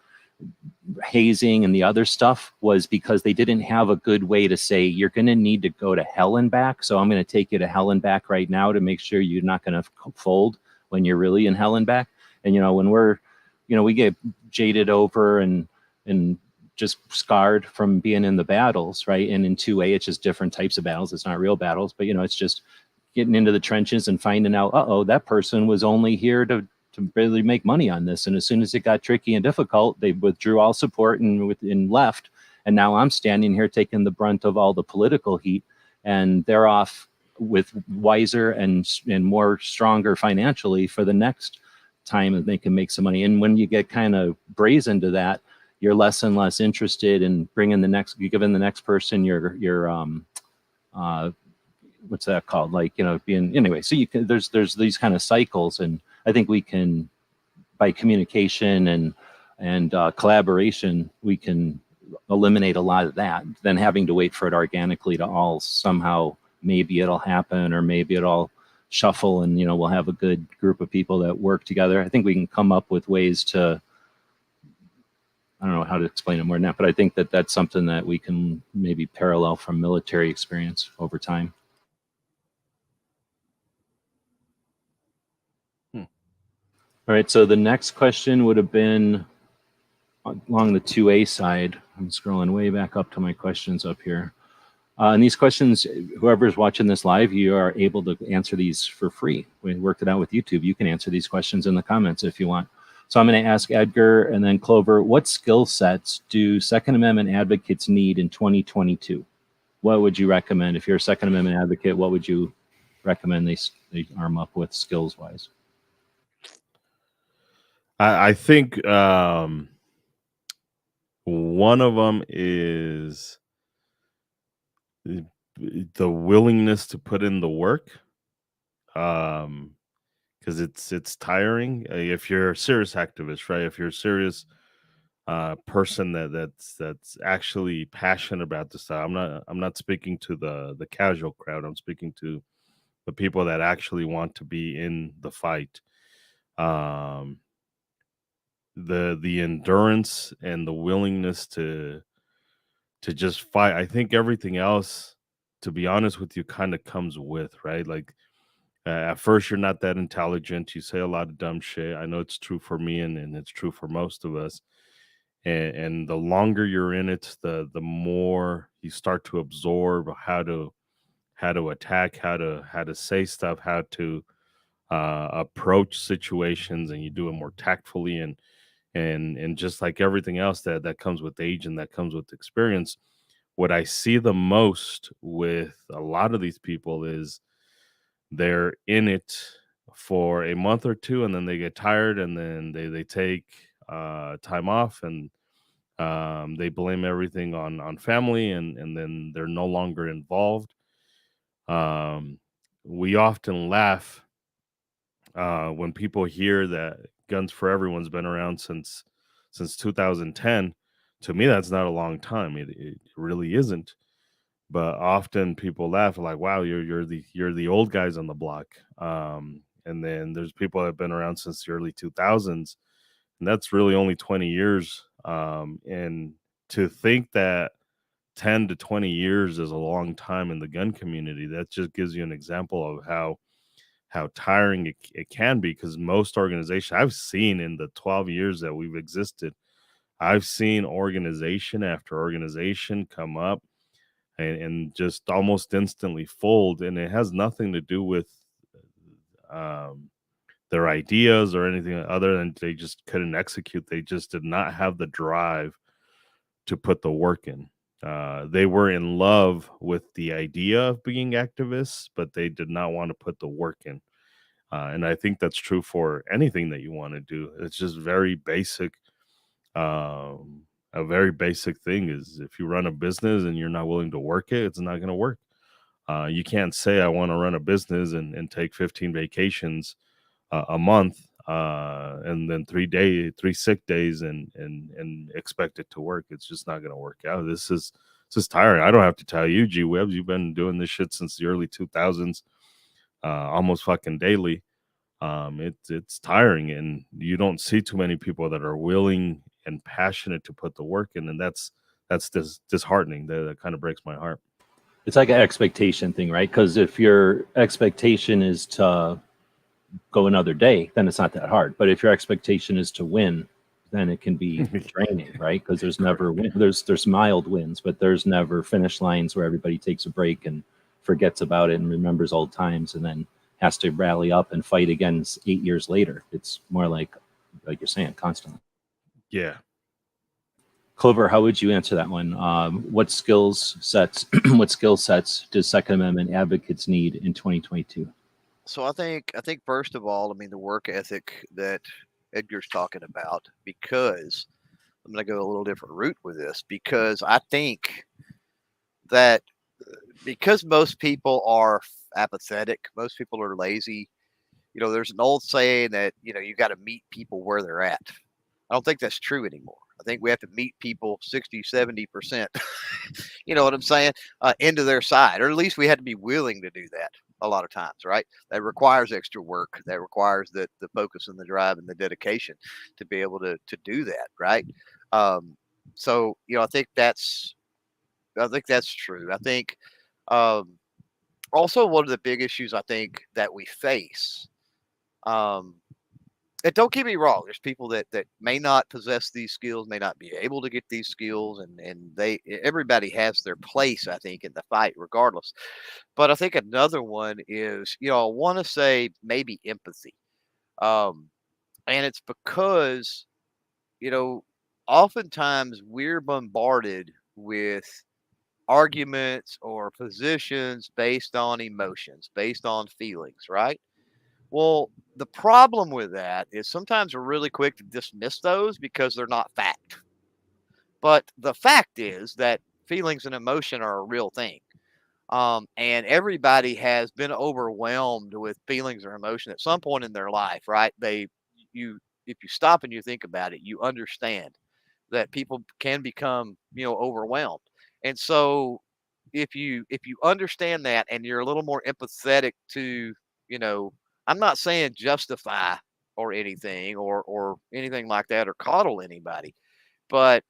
hazing and the other stuff was because they didn't have a good way to say, you're going to need to go to hell and back, so I'm going to take you to hell and back right now to make sure you're not going to fold when you're really in hell and back. And when we're we get jaded over and just scarred from being in the battles, right? And in 2A it's just different types of battles. It's not real battles, but it's just getting into the trenches and finding out, that person was only here to really make money on this. And as soon as it got tricky and difficult, they withdrew all support and left. And now I'm standing here taking the brunt of all the political heat, and they're off with wiser and more stronger financially for the next time that they can make some money. And when you get kind of brazen to that, you're less and less interested in giving the next person your what's that called? Like, being, anyway, so you can, there's these kind of cycles. And I think we can, by communication and collaboration, we can eliminate a lot of that than having to wait for it organically to all somehow, maybe it'll happen, or maybe it'll shuffle and, we'll have a good group of people that work together. I think we can come up with ways to, I don't know how to explain it more than that, but I think that that's something that we can maybe parallel from military experience over time. All right, so the next question would have been along the 2A side. I'm scrolling way back up to my questions up here. And these questions, whoever's watching this live, you are able to answer these for free. We worked it out with YouTube. You can answer these questions in the comments if you want. So I'm going to ask Edgar and then Clover, what skill sets do Second Amendment advocates need in 2022? What would you recommend? If you're a Second Amendment advocate, what would you recommend they arm up with skills-wise? I think one of them is the willingness to put in the work, because it's tiring. If you're a serious activist, right? If you're a serious person that's actually passionate about this stuff. I'm not speaking to the casual crowd. I'm speaking to the people that actually want to be in the fight. The endurance and the willingness to just fight. I think everything else, to be honest with you, kind of comes with, right? Like, at first you're not that intelligent, you say a lot of dumb shit. I know it's true for me, and it's true for most of us. And the longer you're in it, the more you start to absorb how to attack, how to say stuff, how to approach situations, and you do it more tactfully, and just like everything else that comes with age and that comes with experience. What I see the most with a lot of these people is they're in it for a month or two, and then they get tired, and then they take time off, and they blame everything on family, and then they're no longer involved. We often laugh when people hear that Guns for Everyone's been around since 2010. To me, that's not a long time. It really isn't. but often people laugh like, "Wow, you're the old guys on the block." And then there's people that have been around since the early 2000s, and that's really only 20 years. And to think that 10 to 20 years is a long time in the gun community, that just gives you an example of how tiring it can be, because most organizations I've seen in the 12 years that we've existed, I've seen organization after organization come up and just almost instantly fold, and it has nothing to do with um, their ideas or anything other than they just couldn't execute. They just did not have the drive to put the work in. They were in love with the idea of being activists, but they did not want to put the work in. And I think that's true for anything that you want to do. It's just very basic. A very basic thing is if you run a business and you're not willing to work it, it's not going to work. You can't say I want to run a business and take 15 vacations a month, and then 3 sick days, and expect it to work. It's just not going to work out. This is tiring. I don't have to tell you, G Webbs, you've been doing this shit since the early 2000s, almost fucking daily. It's tiring, and you don't see too many people that are willing and passionate to put the work in, and that's disheartening. That kind of breaks my heart. It's like an expectation thing, right? Because if your expectation is to go another day, then it's not that hard. But if your expectation is to win, then it can be draining, right? Because there's never there's mild wins, but there's never finish lines where everybody takes a break and forgets about it and remembers old times and then has to rally up and fight again 8 years later. It's more like you're saying, constantly. Yeah. Clover, how would you answer that one? What skill sets does Second Amendment advocates need in 2022? So I think first of all, I mean, the work ethic that Edgar's talking about, because I'm going to go a little different route with this, because I think that because most people are apathetic, most people are lazy. There's an old saying that, you got to meet people where they're at. I don't think that's true anymore. I think we have to meet people 60, 70%, you know what I'm saying, into their side, or at least we had to be willing to do that a lot of times, right? That requires extra work. That requires the focus and the drive and the dedication to be able to do that, right? So, I think that's true. I think also one of the big issues I think that we face, and don't get me wrong, there's people that may not possess these skills, may not be able to get these skills, and everybody has their place, I think, in the fight regardless. But I think another one is, I want to say maybe empathy. Um, and it's because, you know, oftentimes we're bombarded with arguments or positions based on emotions, based on feelings, right? Well, the problem with that is sometimes we're really quick to dismiss those because they're not fact. But the fact is that feelings and emotion are a real thing. And everybody has been overwhelmed with feelings or emotion at some point in their life, right? You, if you stop and you think about it, you understand that people can become, overwhelmed. And so if you understand that and you're a little more empathetic to, you know, I'm not saying justify or anything or anything like that or coddle anybody, but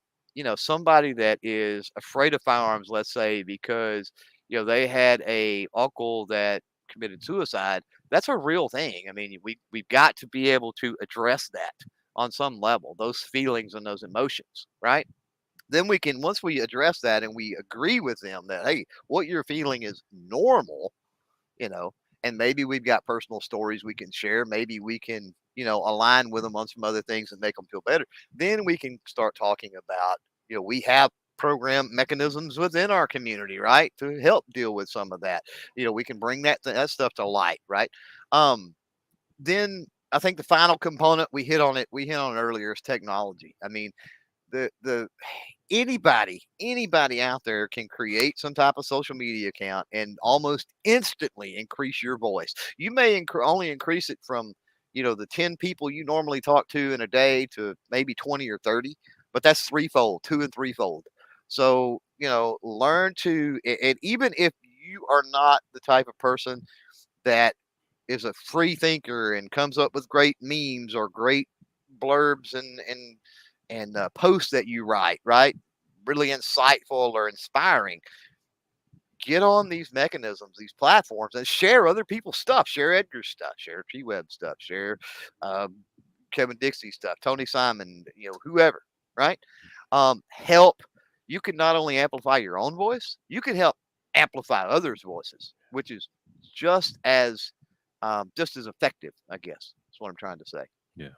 somebody that is afraid of firearms, let's say because they had a uncle that committed suicide, that's a real thing. I mean, we've got to be able to address that on some level, those feelings and those emotions, right? Then we can, once we address that and we agree with them that, hey, what you're feeling is normal, you know, and maybe we've got personal stories we can share. Maybe we can, align with them on some other things and make them feel better. Then we can start talking about, we have program mechanisms within our community, right, to help deal with some of that. We can bring that stuff to light, right? Then I think the final component we hit on it earlier is technology. I mean, the anybody out there can create some type of social media account and almost instantly increase your voice. You may only increase it from the 10 people you normally talk to in a day to maybe 20 or 30, but that's threefold, two and threefold. So learn to, and even if you are not the type of person that is a free thinker and comes up with great memes or great blurbs and posts that you write, right? Really insightful or inspiring. Get on these mechanisms, these platforms, and share other people's stuff. Share Edgar's stuff. Share T Web stuff. Share um, Kevin Dixie stuff. Tony Simon. Whoever. Right. Help. You can not only amplify your own voice, you can help amplify others' voices, which is just as effective, I guess. That's what I'm trying to say. Yeah.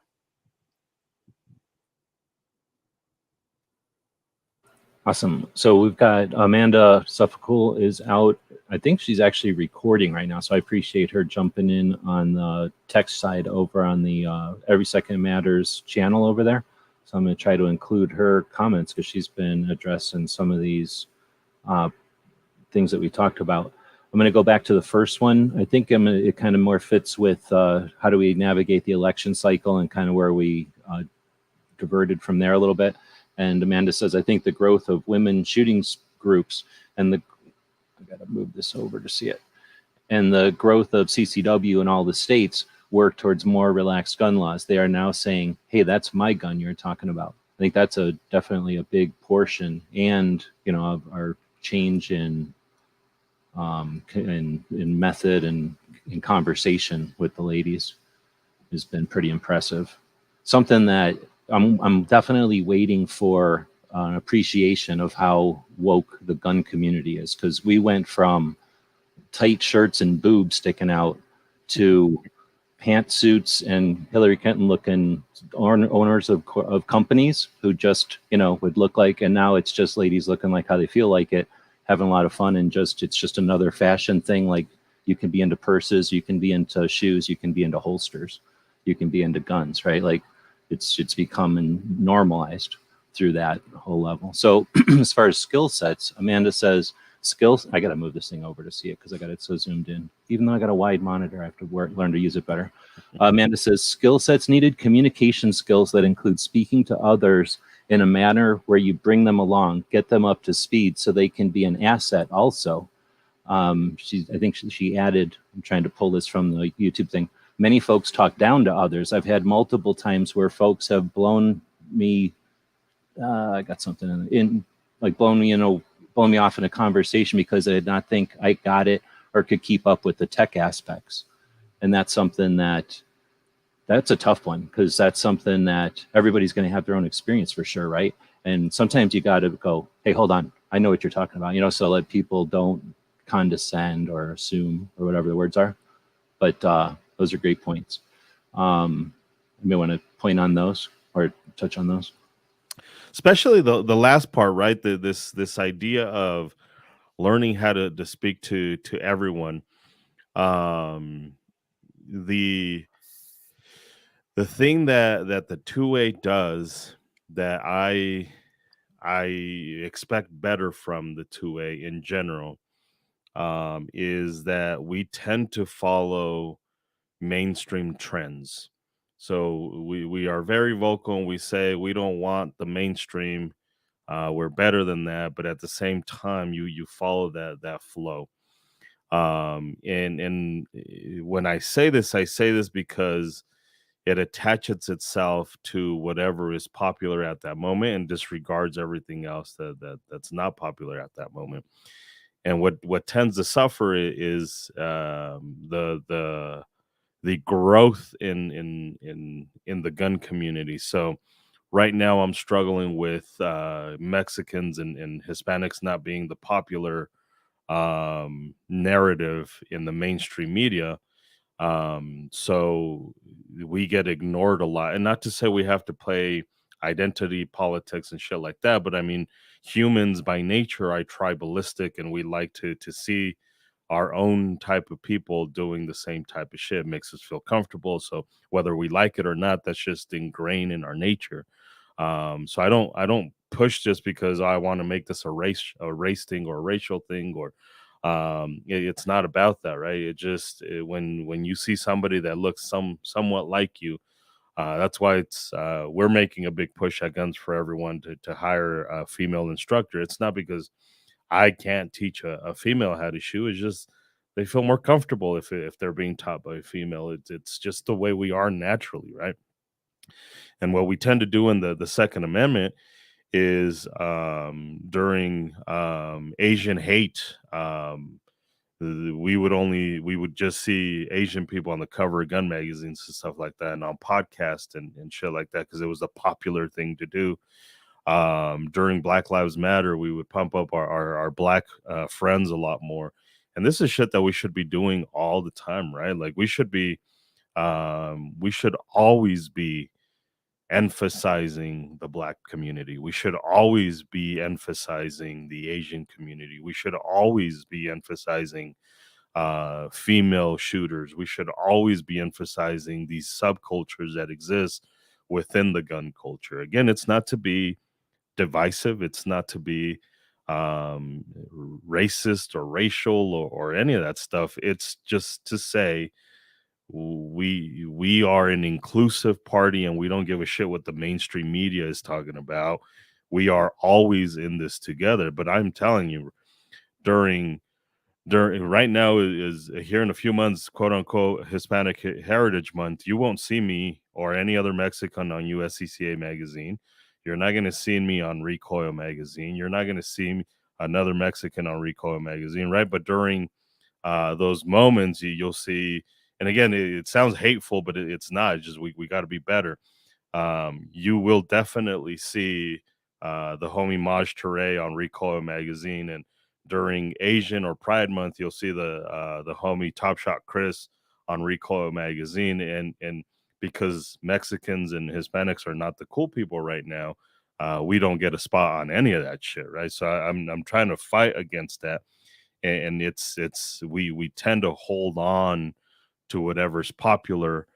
Awesome. So we've got Amanda Suffolk is out. I think she's actually recording right now. So I appreciate her jumping in on the text side over on the Every Second Matters channel over there. So I'm going to try to include her comments because she's been addressing some of these things that we talked about. I'm going to go back to the first one. I think it kind of more fits with how do we navigate the election cycle and kind of where we diverted from there a little bit. And Amanda says, I think the growth of women shooting groups and I got to move this over to see it. And the growth of CCW in all the states work towards more relaxed gun laws. They are now saying, hey, that's my gun you're talking about. I think that's definitely a big portion. And, of our change in method and in conversation with the ladies has been pretty impressive. Something that I'm definitely waiting for an appreciation of how woke the gun community is, because we went from tight shirts and boobs sticking out to pantsuits and Hillary Clinton looking owners of companies who just would look like, and now it's just ladies looking like how they feel like it, having a lot of fun, and it's just another fashion thing. Like, you can be into purses, you can be into shoes, you can be into holsters, you can be into guns, right? Like, it's becoming normalized through that whole level. So as far as skill sets, Amanda says skills. I got to move this thing over to see it because I got it so zoomed in. Even though I got a wide monitor, I have to learn to use it better. Amanda says skill sets needed: communication skills that include speaking to others in a manner where you bring them along, get them up to speed so they can be an asset also. I think she added, I'm trying to pull this from the YouTube thing, many folks talk down to others. I've had multiple times where folks have blown me, I got something blown me off in a conversation because they did not think I got it or could keep up with the tech aspects. And that's something that's a tough one, because that's something that everybody's going to have their own experience for sure, right? And sometimes you got to go, hey, hold on, I know what you're talking about, so that people don't condescend or assume or whatever the words are. But those are great points. You may want to point on those or touch on those. Especially the last part, right? This idea of learning how to speak to everyone. The thing that the two-way does that I expect better from the two-way in general is that we tend to follow mainstream trends. So we are very vocal and we say we don't want the mainstream. We're better than that, but at the same time, you follow that flow. And when I say this because it attaches itself to whatever is popular at that moment and disregards everything else that's not popular at that moment. And what tends to suffer is the growth in the gun community. So right now I'm struggling with Mexicans and Hispanics not being the popular narrative in the mainstream media. So we get ignored a lot. And not to say we have to play identity politics and shit like that, but I mean, humans by nature are tribalistic, and we like to see our own type of people doing the same type of shit. It makes us feel comfortable. So whether we like it or not, that's just ingrained in our nature. So I don't push just because I want to make this a race thing or a racial thing, or it's not about that, right? When you see somebody that looks somewhat like you, That's why it's we're making a big push at Guns for Everyone to hire a female instructor. It's not because I can't teach a female how to shoot. It's just they feel more comfortable if they're being taught by a female. It's just the way we are naturally, right? And what we tend to do in the Second Amendment is during Asian hate. We would just see Asian people on the cover of gun magazines and stuff like that, and on podcasts and shit like that, because it was a popular thing to do. During Black Lives Matter, we would pump up our black friends a lot more, and this is shit that we should be doing all the time, right? Like we should always be emphasizing the black community. We should always be emphasizing the Asian community. We should always be emphasizing female shooters. We should always be emphasizing these subcultures that exist within the gun culture. Again, it's not to be divisive. It's not to be racist or racial or any of that stuff. It's just to say we are an inclusive party and we don't give a shit what the mainstream media is talking about. We are always in this together. But I'm telling you, during right now is here in a few months, quote unquote, Hispanic Heritage Month. You won't see me or any other Mexican on USCCA magazine. You're not going to see me on Recoil magazine. You're not going to see another Mexican on Recoil magazine, right? But during those moments, you'll see. And again, it sounds hateful, but it's not. It's just we got to be better. You will definitely see the homie Maj Toure on Recoil magazine, and during Asian or Pride Month, you'll see the homie Top Shot Chris on Recoil magazine, and because Mexicans and Hispanics are not the cool people right now, we don't get a spot on any of that shit, right? So I'm trying to fight against that, and we tend to hold on to whatever's popular,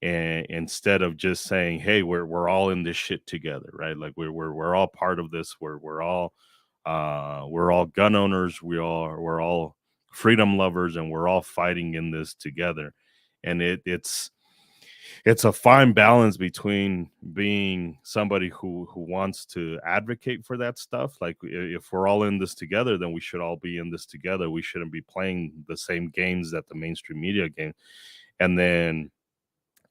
and instead of just saying, hey, we're all in this shit together, right? Like we're all part of this. We're all gun owners. We're all freedom lovers, and we're all fighting in this together. And it's a fine balance between being somebody who wants to advocate for that stuff. Like if we're all in this together, then we should all be in this together. We shouldn't be playing the same games that the mainstream media game. And then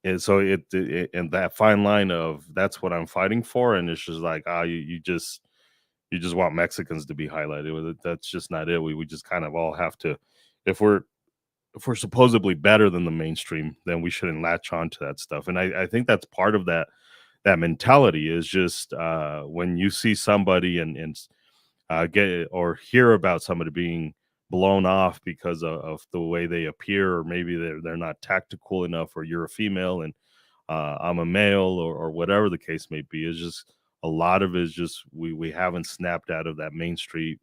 and so it and that fine line of that's what I'm fighting for, and it's just like you just want Mexicans to be highlighted. That's just not it. We just kind of all have to, if we're supposedly better than the mainstream, then we shouldn't latch on to that stuff. And I think that's part of that mentality is just when you see somebody and get or hear about somebody being blown off because of the way they appear, or maybe they're not tactical enough, or you're a female and I'm a male, or whatever the case may be. Is just a lot of it is just we haven't snapped out of that mainstream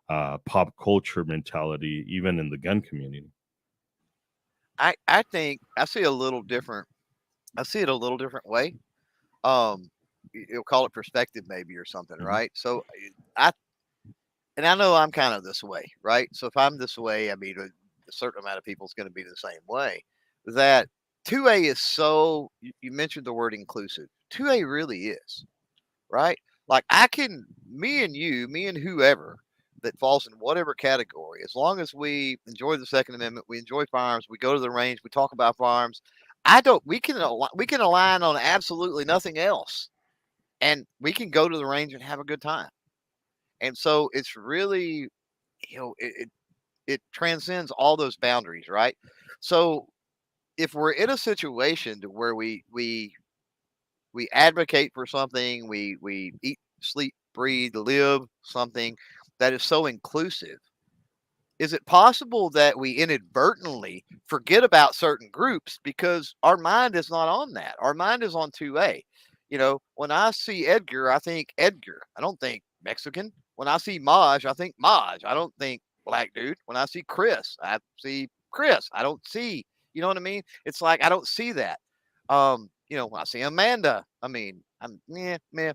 pop culture mentality, even in the gun community. I think I see a little different. I see it a little different way. You'll call it perspective maybe or something, Mhm. right? So I know I'm kind of this way, right? So if I'm this way, I mean, a certain amount of people is going to be the same way. That 2A is so. You mentioned the word inclusive. 2A really is, right? Like me and whoever that falls in whatever category, as long as we enjoy the Second Amendment, we enjoy firearms, we go to the range, we talk about firearms. We can align on absolutely nothing else, and we can go to the range and have a good time. And so it's really, it transcends all those boundaries, right? So if we're in a situation to where we advocate for something, we eat, sleep, breathe, live something that is so inclusive, is it possible that we inadvertently forget about certain groups because our mind is not on that? Our mind is on 2A. When I see Edgar, I think Edgar. I don't think Mexican. When I see Maj, I think Maj. I don't think black dude. When I see Chris, I see Chris. I don't see, you know what I mean? It's like I don't see that. When I see Amanda, I mean,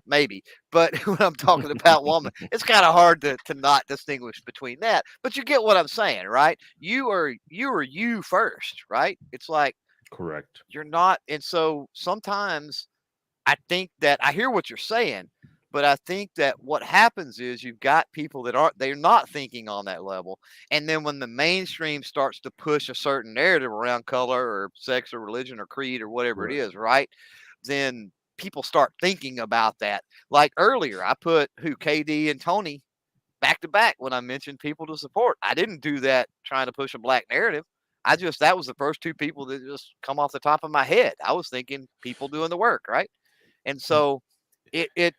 maybe. But when I'm talking about woman, it's kind of hard to not distinguish between that. But you get what I'm saying, right? You are you first, right? It's like Correct. You're not. And so sometimes I think that I hear what you're saying, but I think that what happens is you've got people that they're not thinking on that level. And then when the mainstream starts to push a certain narrative around color or sex or religion or creed or whatever it Right. is, right? Then people start thinking about that. Like earlier, I put KD and Tony back to back when I mentioned people to support. I didn't do that trying to push a black narrative. That was the first two people that just come off the top of my head. I was thinking people doing the work, right? And so it, it,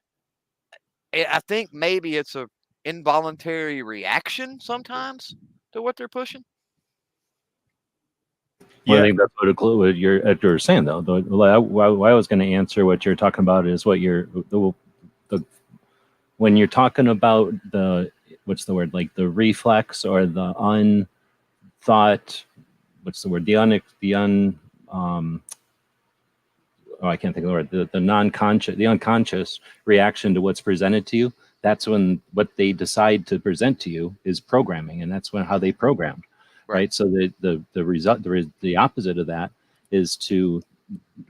I think maybe it's a involuntary reaction sometimes to what they're pushing. Well, I Yeah. think that's what you're saying, though. Why I was going to answer what you're talking about is what when you're talking about what's the word, like the reflex or the unthought, what's the word, I can't think of the word, the unconscious reaction to what's presented to you. That's when what they decide to present to you is programming, and that's how they programmed, right? So the opposite of that is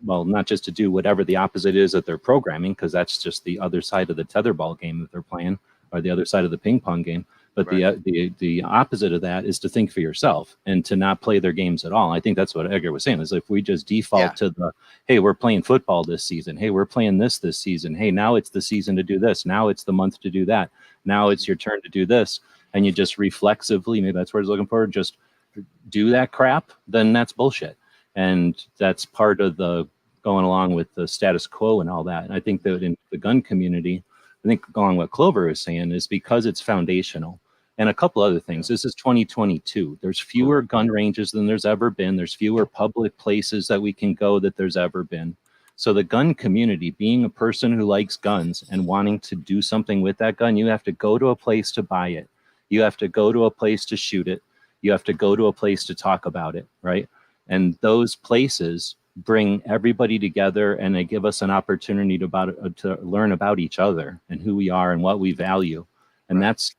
not just to do whatever the opposite is that they're programming, because that's just the other side of the tetherball game that they're playing, or the other side of the ping pong game. But the opposite of that is to think for yourself and to not play their games at all. I think that's what Edgar was saying, is if we just default to hey, we're playing football this season. Hey, we're playing this season. Hey, now it's the season to do this. Now it's the month to do that. Now it's your turn to do this. And you just reflexively, maybe that's what he's looking for, just do that crap, then that's bullshit. And that's part of the going along with the status quo and all that. And I think that in the gun community, I think along what Clover is saying is because it's foundational. And a couple other things. This is 2022. There's fewer gun ranges than there's ever been. There's fewer public places that we can go that there's ever been. So the gun community, being a person who likes guns and wanting to do something with that gun, you have to go to a place to buy it. You have to go to a place to shoot it. You have to go to a place to talk about it, right? And those places bring everybody together, and they give us an opportunity to learn about each other and who we are and what we value. And that's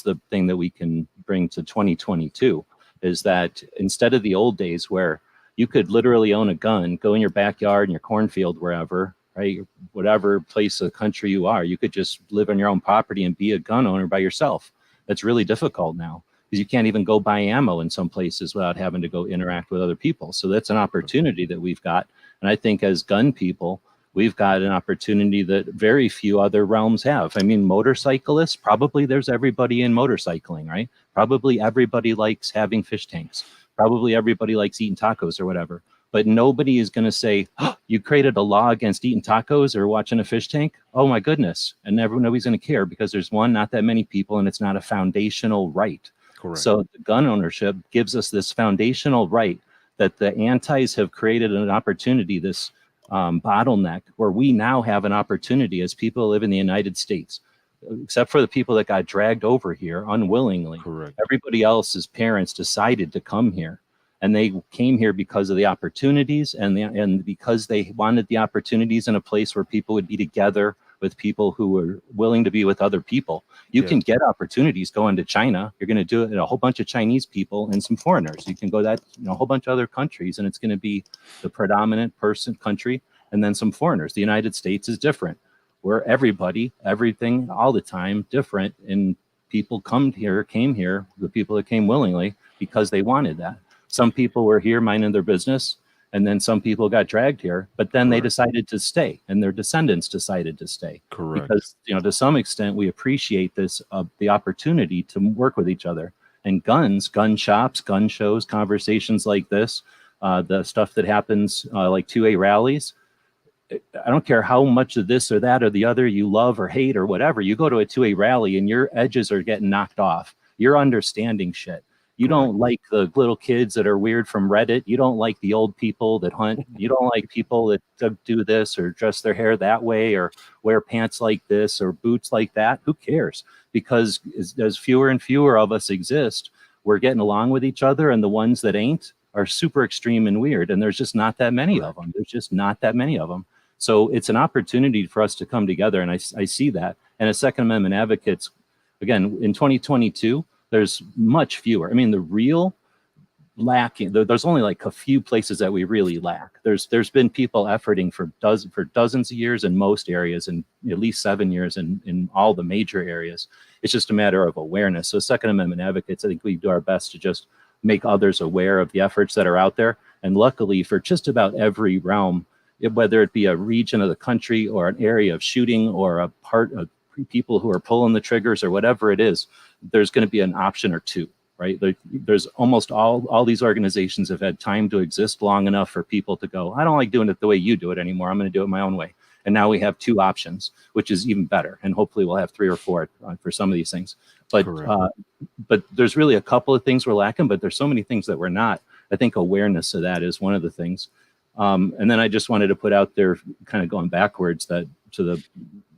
the thing that we can bring to 2022, is that instead of the old days where you could literally own a gun, go in your backyard, in your cornfield, wherever, right? Whatever place of the country you are, you could just live on your own property and be a gun owner by yourself. That's really difficult now, because you can't even go buy ammo in some places without having to go interact with other people. So that's an opportunity that we've got. And I think as gun people, we've got an opportunity that very few other realms have. I mean, motorcyclists, probably there's everybody in motorcycling, right? Probably everybody likes having fish tanks. Probably everybody likes eating tacos or whatever. But nobody is going to say, oh, you created a law against eating tacos or watching a fish tank? Oh, my goodness. And nobody's going to care, because there's not that many people, and it's not a foundational right. Correct. So the gun ownership gives us this foundational right that the antis have created an opportunity, this bottleneck, where we now have an opportunity as people who live in the United States, except for the people that got dragged over here unwillingly. Correct. Everybody else's parents decided to come here, and they came here because of the opportunities and because they wanted the opportunities in a place where people would be together with people who were willing to be with other people. You can get opportunities going to China. You're going to do it in a whole bunch of Chinese people and some foreigners. You can go a whole bunch of other countries, and it's going to be the predominant country, and then some foreigners. The United States is different. We're everybody, everything, all the time, different. And people came here, the people that came willingly because they wanted that. Some people were here minding their business, and then some people got dragged here, but then they decided to stay, and their descendants decided to stay. Correct. Because, to some extent, we appreciate this, the opportunity to work with each other. And gun shops, gun shows, conversations like this, the stuff that happens like 2A rallies. I don't care how much of this or that or the other you love or hate or whatever. You go to a 2A rally and your edges are getting knocked off. You're understanding shit. You don't like the little kids that are weird from Reddit. You don't like the old people that hunt. You don't like people that do this or dress their hair that way or wear pants like this or boots like that. Who cares? Because as fewer and fewer of us exist, we're getting along with each other, and the ones that ain't are super extreme and weird. And there's just not that many of them. There's just not that many of them. So it's an opportunity for us to come together, and I see that. And as Second Amendment advocates, again, in 2022, there's much fewer. I mean, the real lacking. There's only like a few places that we really lack. There's been people efforting for dozens of years in most areas, and at least 7 years in all the major areas. It's just a matter of awareness. So Second Amendment advocates, I think we do our best to just make others aware of the efforts that are out there. And luckily, for just about every realm, whether it be a region of the country or an area of shooting or a part of people who are pulling the triggers or whatever it is, there's going to be an option or two. Right? There's almost all these organizations have had time to exist long enough for people to go, I don't like doing it the way you do it anymore. I'm going to do it my own way. And now we have two options, which is even better. And hopefully we'll have 3 or 4 for some of these things. But there's really a couple of things we're lacking, but there's so many things that we're not. I think awareness of that is one of the things. And then I just wanted to put out there, kind of going backwards, that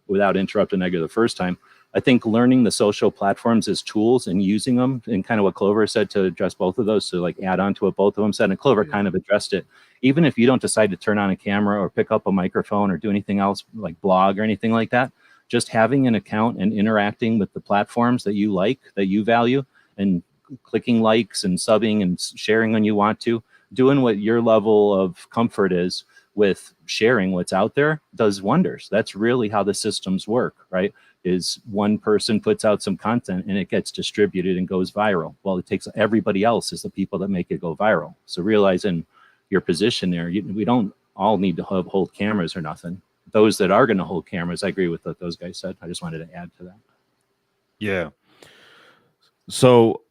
without interrupting Edgar the first time, I think learning the social platforms as tools and using them, and kind of what Clover said to address both of those, to like add on to what both of them said, and Clover kind of addressed it. Even if you don't decide to turn on a camera or pick up a microphone or do anything else like blog or anything like that, just having an account and interacting with the platforms that you like, that you value, and clicking likes and subbing and sharing when you want to, doing what your level of comfort is with sharing what's out there, does wonders. That's really how the systems work, right? Is one person puts out some content and it gets distributed and goes viral. Well, it takes everybody else as the people that make it go viral. So realizing your position there, we don't all need to hold cameras or nothing. Those that are going to hold cameras, I agree with what those guys said. I just wanted to add to that. Yeah. So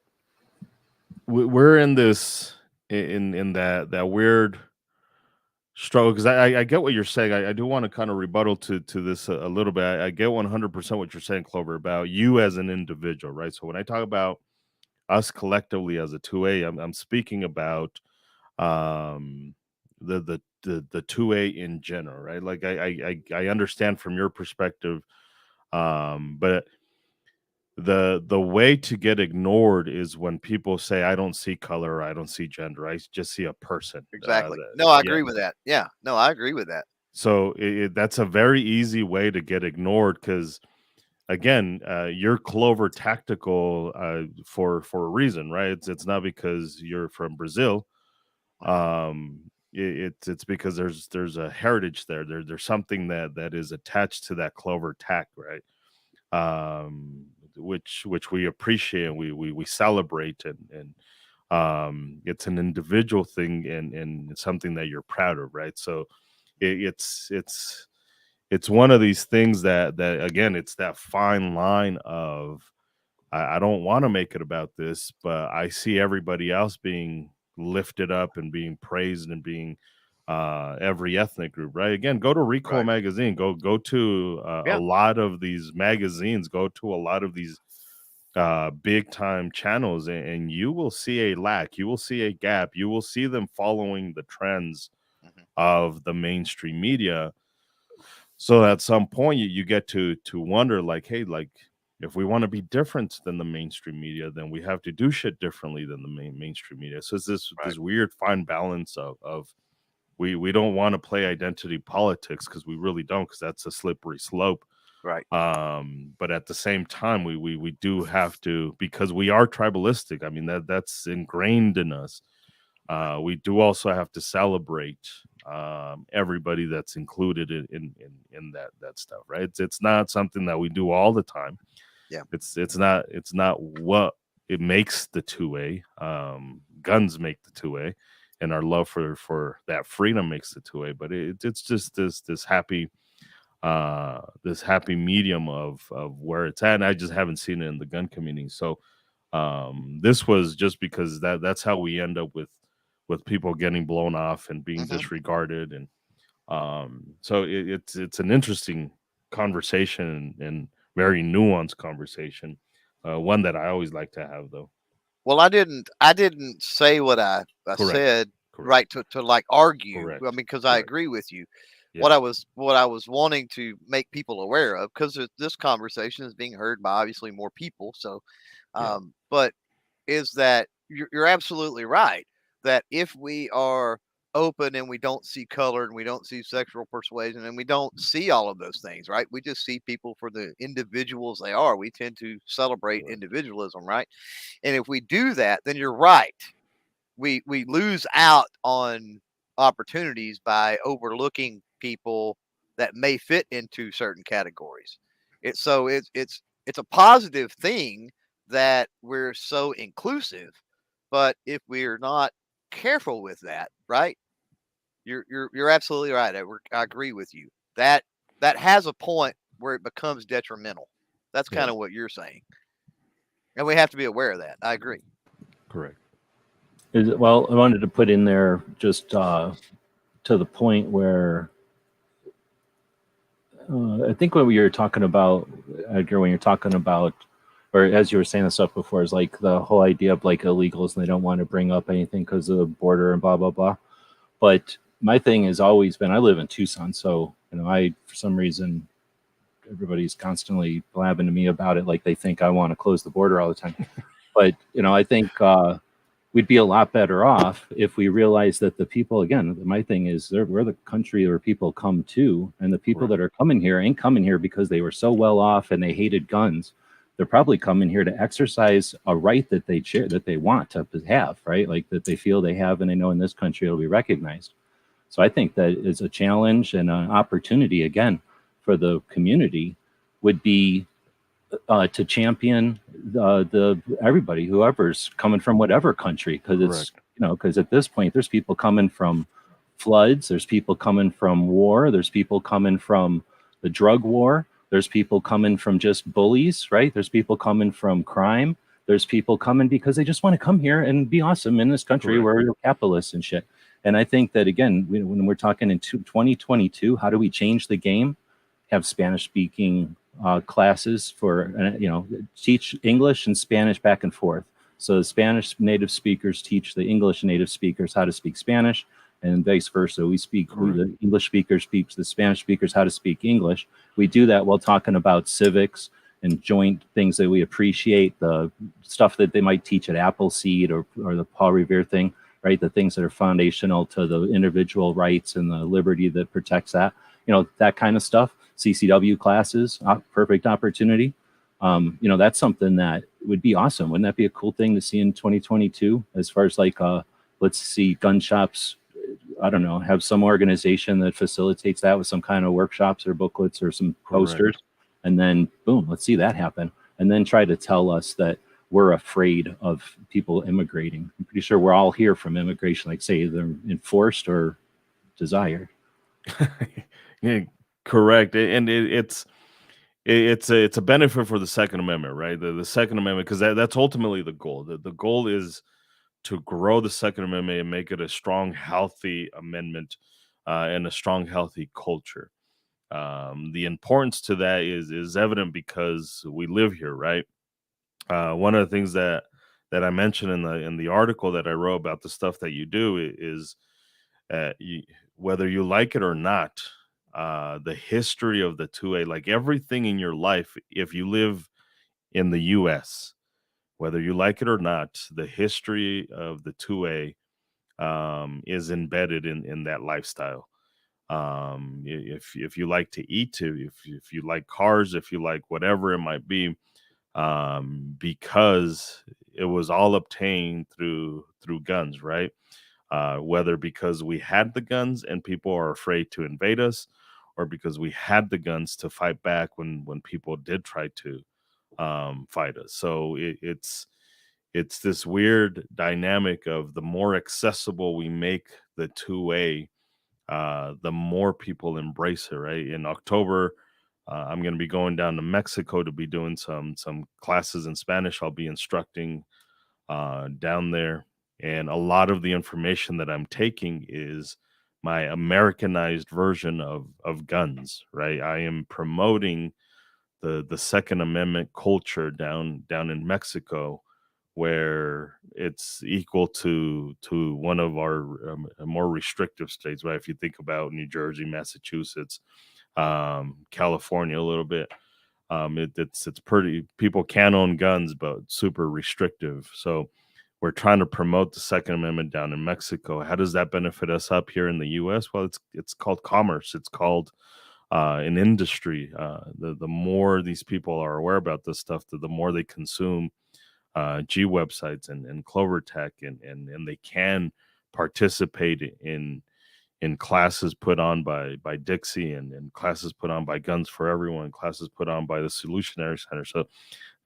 we're in this, in that weird struggle, because I get what you're saying. I do want to kind of rebuttal to this a little bit. I get 100% what you're saying, Clover, about you as an individual, right? So when I talk about us collectively as a 2A, I'm speaking about the 2A in general, right? Like I understand from your perspective, but the way to get ignored is when people say, I don't see color, or I don't see gender, I just see a person. Exactly. No, I agree with that. Yeah. No, I agree with that. So that's a very easy way to get ignored, because again, you're Clover Tactical for a reason, right? It's not because you're from Brazil. It's because there's a heritage there's something that is attached to that Clover Tac, right? Which we appreciate and we celebrate, and it's an individual thing, and something that you're proud of, right? So it's one of these things that again, it's that fine line of, I don't want to make it about this, but I see everybody else being lifted up and being praised and being every ethnic group, right? Again, go to Recoil magazine, go to a lot of these magazines, go to a lot of these big time channels, and you will see a lack, you will see a gap, you will see them following the trends of the mainstream media. So at some point you get to wonder, like, hey, like, if we want to be different than the mainstream media, then we have to do shit differently than the mainstream media. So it's this weird fine balance of we don't want to play identity politics, because we really don't, because that's a slippery slope. Right. But at the same time, we do have to, because we are tribalistic. I mean, that's ingrained in us. We do also have to celebrate everybody that's included in that stuff, right? It's not something that we do all the time. Yeah. It's not what it makes the 2A. Guns make the 2A, and our love for that freedom makes the 2A. But it's just this happy medium of where it's at. And I just haven't seen it in the gun community. So this was just because that's how we end up with people getting blown off and being disregarded. And so it's an interesting conversation, and very nuanced conversation, one that I always like to have, though. Well, I didn't say what I said. Right, to like argue. Correct. I mean, because I agree with you. Yeah. What I was wanting to make people aware of, because this conversation is being heard by obviously more people. So, but is that you're absolutely right, that if we are open and we don't see color and we don't see sexual persuasion and we don't see all of those things, right? We just see people for the individuals they are. We tend to celebrate individualism, right? And if we do that, then you're right. we lose out on opportunities by overlooking people that may fit into certain categories. It's a positive thing that we're so inclusive, but if we're not careful with that, right? You're absolutely right. I agree with you. That has a point where it becomes detrimental. That's kind of what you're saying, and we have to be aware of that. I agree. Correct. Well, I wanted to put in there just to the point where I think what you're talking about, Edgar, when you're talking about, or as you were saying the stuff before, is like the whole idea of like illegals and they don't want to bring up anything because of the border and blah, blah, blah. But my thing has always been, I live in Tucson, so, for some reason, everybody's constantly blabbing to me about it like they think I want to close the border all the time. But, I think we'd be a lot better off if we realized that the people, again, my thing is we're the country where people come to, and the people that are coming here ain't coming here because they were so well off and they hated guns. They're probably coming here to exercise a right that they share, that they want to have, right? Like that they feel they have, and they know in this country it'll be recognized. So I think that is a challenge and an opportunity, again, for the community would be to champion the everybody, whoever's coming from whatever country, because it's because at this point there's people coming from floods, there's people coming from war, there's people coming from the drug war, there's people coming from just bullies, right? There's people coming from crime, there's people coming because they just want to come here and be awesome in this country where we're capitalists and shit. And I think that, again, when we're talking in 2022, how do we change the game? Have Spanish speaking classes for, teach English and Spanish back and forth. So the Spanish native speakers teach the English native speakers how to speak Spanish, and vice versa. The English speakers teach the Spanish speakers how to speak English. We do that while talking about civics and joint things that we appreciate, the stuff that they might teach at Appleseed or the Paul Revere thing, right? The things that are foundational to the individual rights and the liberty that protects that, that kind of stuff. CCW classes, perfect opportunity. That's something that would be awesome. Wouldn't that be a cool thing to see in 2022? As far as like, let's see gun shops, I don't know, have some organization that facilitates that with some kind of workshops or booklets or some posters. And then boom, let's see that happen. And then try to tell us that we're afraid of people immigrating. I'm pretty sure we're all here from immigration, like say they're enforced or desired. Yeah, correct. And it's a benefit for the Second Amendment, right? The Second Amendment, because that's ultimately the goal. The goal is to grow the Second Amendment and make it a strong, healthy amendment and a strong, healthy culture. The importance to that is evident because we live here, right? One of the things that I mentioned in the article that I wrote about the stuff that you do is whether you like it or not, the history of the 2A, like everything in your life, if you live in the U.S., whether you like it or not, the history of the 2A is embedded in that lifestyle. If you like to eat, if you like cars, if you like whatever it might be, because it was all obtained through guns, right? Whether because we had the guns and people are afraid to invade us, or because we had the guns to fight back when people did try to fight us. So it's this weird dynamic of the more accessible we make the 2A, the more people embrace it, right? In October, I'm going to be going down to Mexico to be doing some classes in Spanish. I'll be instructing down there, and a lot of the information that I'm taking is my Americanized version of guns, right? I am promoting the Second Amendment culture down in Mexico, where it's equal to one of our more restrictive states, right? If you think about New Jersey, Massachusetts, California, a little bit, it's pretty, people can own guns, but super restrictive. So we're trying to promote the Second Amendment down in Mexico. How does that benefit us up here in the U.S.? Well, it's called commerce. It's called an industry. The more these people are aware about this stuff, the more they consume G websites and Clover Tech, and they can participate in classes put on by Dixie, and classes put on by Guns for Everyone, classes put on by the Solutionary Center. So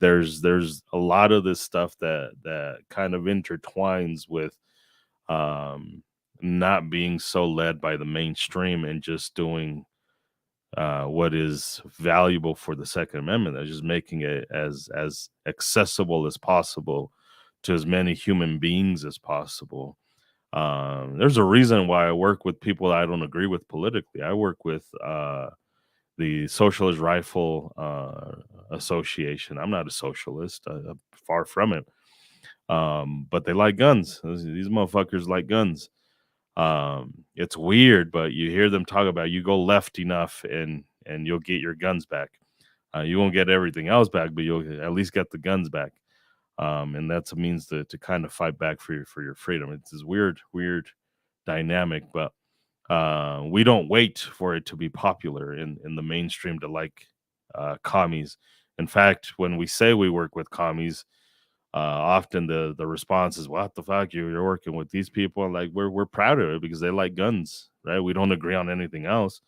there's a lot of this stuff that kind of intertwines with not being so led by the mainstream and just doing what is valuable for the Second Amendment. They're just making it as accessible as possible to as many human beings as possible. There's a reason why I work with people I don't agree with politically. I work with the Socialist Rifle Association. I'm not a socialist, far from it. But they like guns. These motherfuckers like guns. It's weird, but you hear them talk about, you go left enough and you'll get your guns back. You won't get everything else back, but you'll at least get the guns back. And that's a means to kind of fight back for your freedom. It's this weird dynamic, but we don't wait for it to be popular in the mainstream to like commies. In fact, when we say we work with commies, often the response is, "What the fuck? You're working with these people?" And like, we're proud of it because they like guns, right? We don't agree on anything else.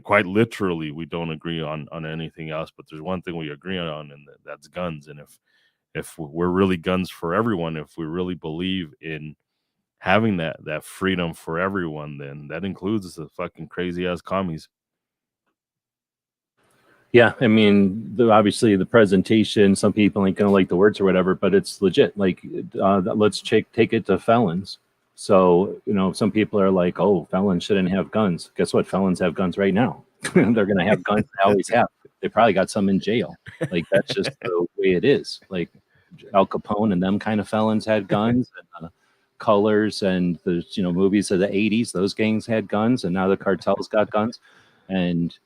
Quite literally, we don't agree on anything else. But there's one thing we agree on, and that's guns. And if we're really guns for everyone, if we really believe in having that freedom for everyone, then that includes the fucking crazy ass commies. Yeah, I mean, obviously the presentation, some people ain't gonna like the words or whatever, but it's legit. Like, let's take it to felons. So, some people are like, "Oh, felons shouldn't have guns." Guess what? Felons have guns right now. They're gonna have guns. They always have. They probably got some in jail. Like, that's just the way it is. Like, Al Capone and them kind of felons had guns. And, Colors and the movies of the '80s, those gangs had guns, and now the cartels got guns. And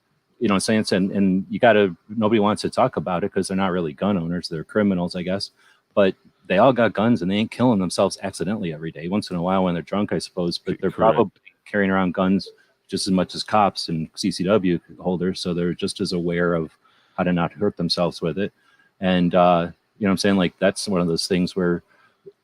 saying, and nobody wants to talk about it because they're not really gun owners. They're criminals, I guess. But they all got guns and they ain't killing themselves accidentally every day. Once in a while when they're drunk, I suppose, but they're Correct. probably carrying around guns just as much as cops and CCW holders. So they're just as aware of how to not hurt themselves with it. And, I'm saying, like, that's one of those things where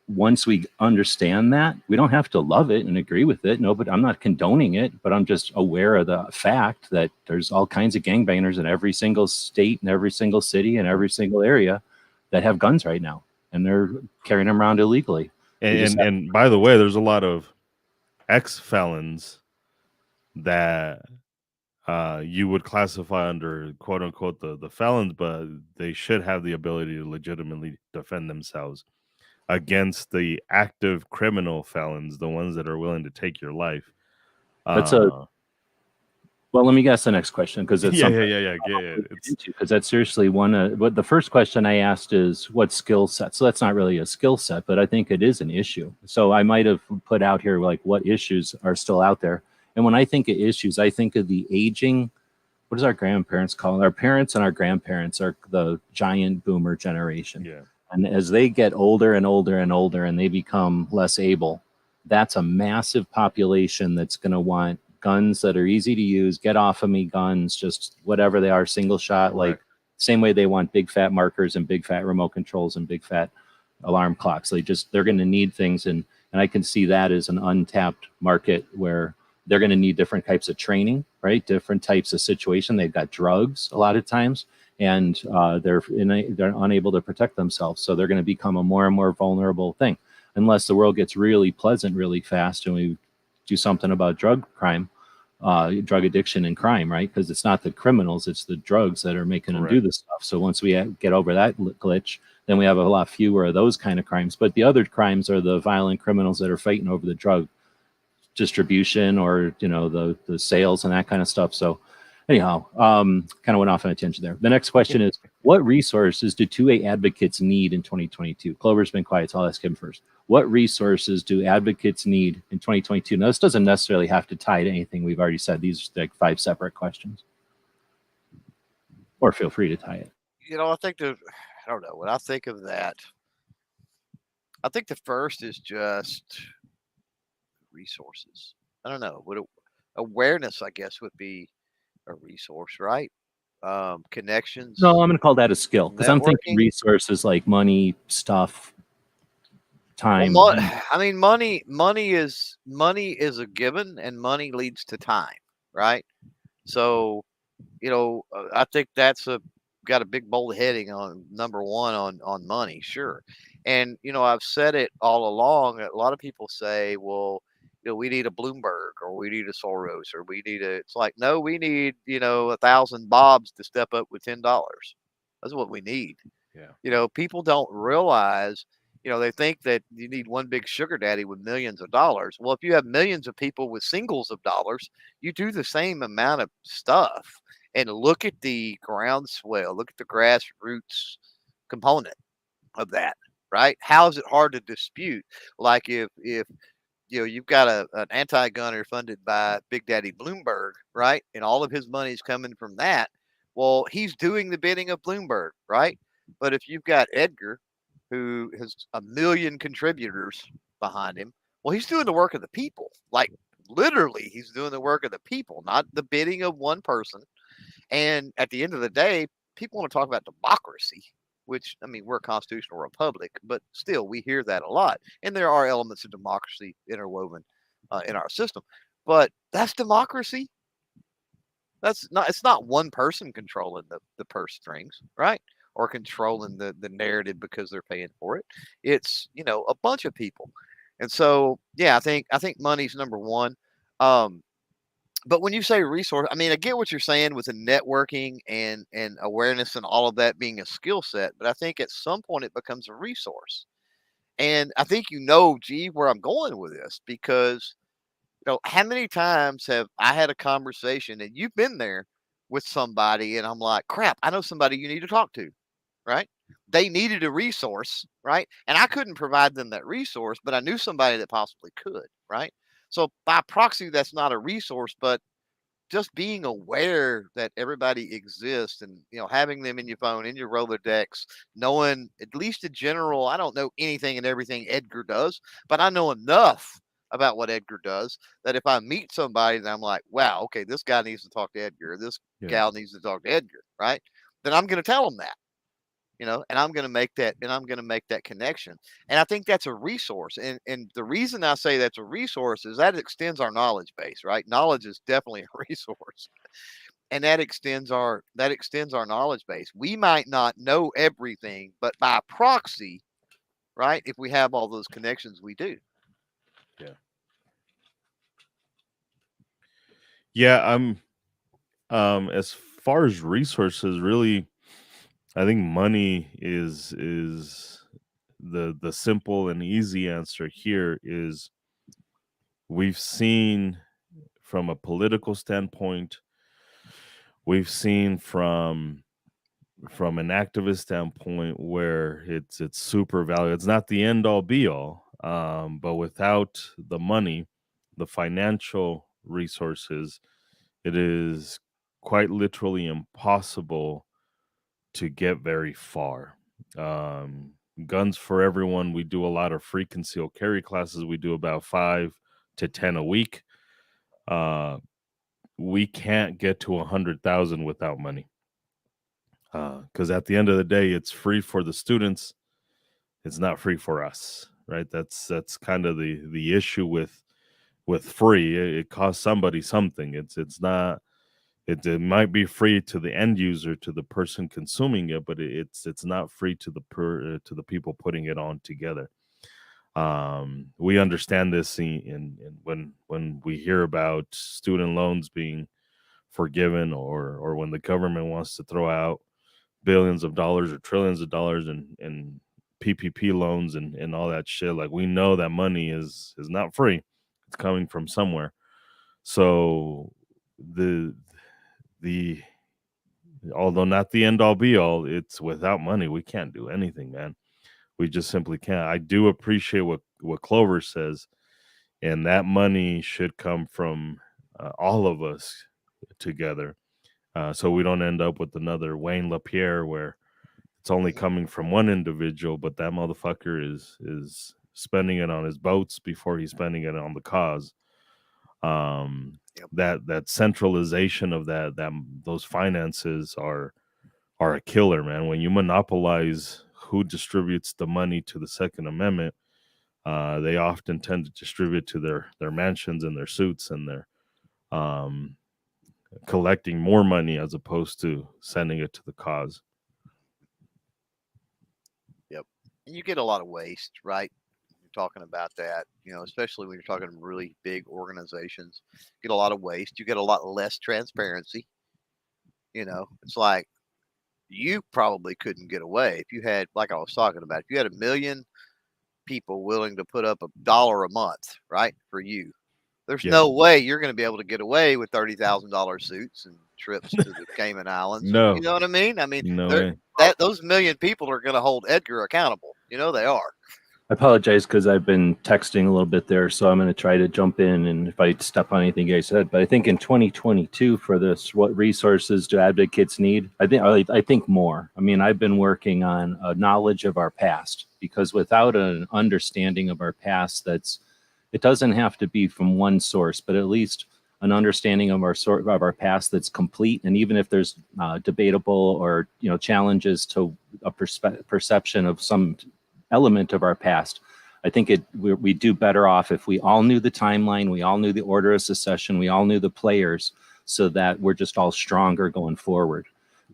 once we understand that, we don't have to love it and agree with it. No, but I'm not condoning it, but I'm just aware of the fact that there's all kinds of gangbangers in every single state and every single city and every single area that have guns right now, and they're carrying them around illegally. And by the way, there's a lot of ex-felons that you would classify under quote unquote the felons, but they should have the ability to legitimately defend themselves against the active criminal felons, the ones that are willing to take your life. Well, let me guess the next question, because it's because that's seriously one. But the first question I asked is what skill set. So that's not really a skill set, but I think it is an issue. So I might have put out here like what issues are still out there. And when I think of issues, I think of the aging. What does our grandparents call it? Our parents and our grandparents are the giant boomer generation. Yeah. And as they get older and older and older and they become less able, that's a massive population that's going to want guns that are easy to use, get off of me guns, just whatever they are, single shot, like same way they want big fat markers and big fat remote controls and big fat alarm clocks. They're going to need things. And I can see that as an untapped market where they're going to need different types of training, right? Different types of situation. They've got drugs a lot of times, and they're unable to protect themselves. So they're going to become a more and more vulnerable thing unless the world gets really pleasant really fast and we do something about drug addiction and crime, right? Because it's not the criminals, it's the drugs that are making them do this stuff. So once we get over that glitch, then we have a lot fewer of those kind of crimes. But the other crimes are the violent criminals that are fighting over the drug distribution or the sales and that kind of stuff. So anyhow, kind of went off on a tangent there. The next question is, what resources do 2A advocates need in 2022? Clover's been quiet, so I'll ask him first. What resources do advocates need in 2022? Now, this doesn't necessarily have to tie to anything we've already said. These are like 5 separate questions. Or feel free to tie it. I think I don't know. When I think of that, I think the first is just resources. I don't know. Awareness, I guess, would be a resource, right? connections, No, I'm going to call that a skill because I'm thinking networking. resources like money, stuff, Well, time. I mean, money is a given, and money leads to time, right? So, I think that's got a big bold heading on number one on money, sure. And I've said it all along. A lot of people say, well, we need a Bloomberg or we need a Soros or we need a. It's like, no, we need 1,000 Bobs to step up with $10. That's what we need. Yeah. People don't realize. They think that you need one big sugar daddy with millions of dollars. Well, if you have millions of people with singles of dollars, you do the same amount of stuff. And look at the groundswell, look at the grassroots component of that, right? How is it hard to dispute? Like if you've got an anti-gunner funded by Big Daddy Bloomberg, right? And all of his money is coming from that. Well, he's doing the bidding of Bloomberg, right? But if you've got Edgar, who has a million contributors behind him, well, he's doing the work of the people. Like literally, he's doing the work of the people, not the bidding of one person. And at the end of the day, people want to talk about democracy, which, I mean, we're a constitutional republic, but still, we hear that a lot. And there are elements of democracy interwoven in our system. But that's democracy. It's not one person controlling the purse strings, right? Or controlling the narrative because they're paying for it. It's, a bunch of people. And so, yeah, I think money's number one. But when you say resource, I mean, I get what you're saying with the networking and awareness and all of that being a skill set, but I think at some point it becomes a resource. And I think gee, where I'm going with this, because how many times have I had a conversation and you've been there with somebody and I'm like, crap, I know somebody you need to talk to, right? They needed a resource, right? And I couldn't provide them that resource, but I knew somebody that possibly could, right? So by proxy, that's not a resource, but just being aware that everybody exists and having them in your phone, in your Rolodex, knowing at least a general. I don't know anything and everything Edgar does, but I know enough about what Edgar does that if I meet somebody that I'm like, wow, okay, this guy needs to talk to Edgar, this Yeah. gal needs to talk to Edgar, right? Then I'm going to tell them that. And I'm going to make that connection. And I think that's a resource. And the reason I say that's a resource is that it extends our knowledge base, right? Knowledge is definitely a resource. And that extends our knowledge base. We might not know everything, but by proxy, right? If we have all those connections, we do. Yeah. Yeah, I'm as far as resources, really, I think money is the simple and easy answer here is we've seen from a political standpoint, we've seen from an activist standpoint where it's super valuable. It's not the end all be all, but without the money, the financial resources, it is quite literally impossible to get very far. Um, Guns for everyone. We do a lot of free concealed carry classes. We do about 5 to 10 a week. We can't get to 100,000 without money. Because at the end of the day, it's free for the students. It's not free for us, right? That's kind of the issue with free. It costs somebody something. It's not. It might be free to the end user, to the person consuming it, but it's not free to to the people putting it on together. We understand this in when we hear about student loans being forgiven, or when the government wants to throw out billions of dollars or trillions of dollars in PPP loans and all that shit. Like, we know that money is not free. It's coming from somewhere. So the although not the end all be all, it's without money we can't do anything, man. We just simply can't. I do appreciate what Clover says, and that money should come from all of us together, so we don't end up with another Wayne LaPierre where it's only coming from one individual, but that motherfucker is spending it on his boats before he's spending it on the cause. that centralization of those finances are a killer, man. When you monopolize who distributes the money to the Second Amendment, they often tend to distribute to their mansions and their suits, and their collecting more money as opposed to sending it to the cause. Yep. And you get a lot of waste, right? You're talking about that, especially when you're talking really big organizations. Get a lot of waste. You get a lot less transparency. It's like you probably couldn't get away if you had, like I was talking about, if you had 1 million people willing to put up $1 a month, right, for you. There's no way you're going to be able to get away with $30,000 suits and trips to the Cayman Islands. No. You know what I mean? I mean, No way. those 1 million people are going to hold Edgar accountable. They are. I apologize because I've been texting a little bit there, so I'm going to try to jump in and if I step on anything you guys said. But I think in 2022 for this, what resources do advocates need? I think more. I mean, I've been working on a knowledge of our past, because without an understanding of our past, it doesn't have to be from one source, but at least an understanding of our past that's complete. And even if there's debatable or challenges to a perception of some element of our past, I think we do better off if we all knew the timeline, we all knew the order of succession, we all knew the players, so that we're just all stronger going forward.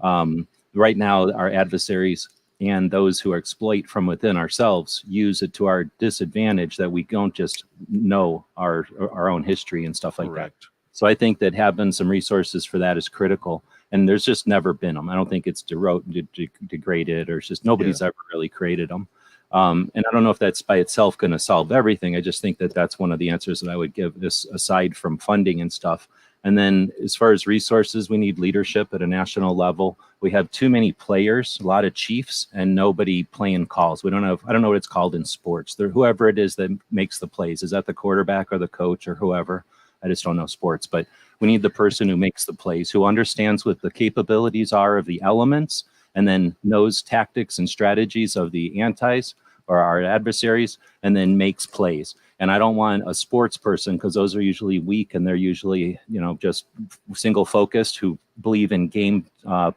Right now, our adversaries and those who exploit from within ourselves use it to our disadvantage, that we don't just know our own history and stuff like Correct. that. So I think that having some resources for that is critical. And there's just never been them. I don't think it's degraded, or it's just nobody's ever really created them. And I don't know if that's by itself going to solve everything. I just think that that's one of the answers that I would give this, aside from funding and stuff. And then as far as resources, we need leadership at a national level. We have too many players, a lot of chiefs, and nobody playing calls. I don't know what it's called in sports. Whoever it is that makes the plays. Is that the quarterback or the coach or whoever? I just don't know sports, but we need the person who makes the plays, who understands what the capabilities are of the elements, and then knows tactics and strategies of the antis or our adversaries, and then makes plays. And I don't want a sports person, because those are usually weak, and they're usually, just single focused, who believe in game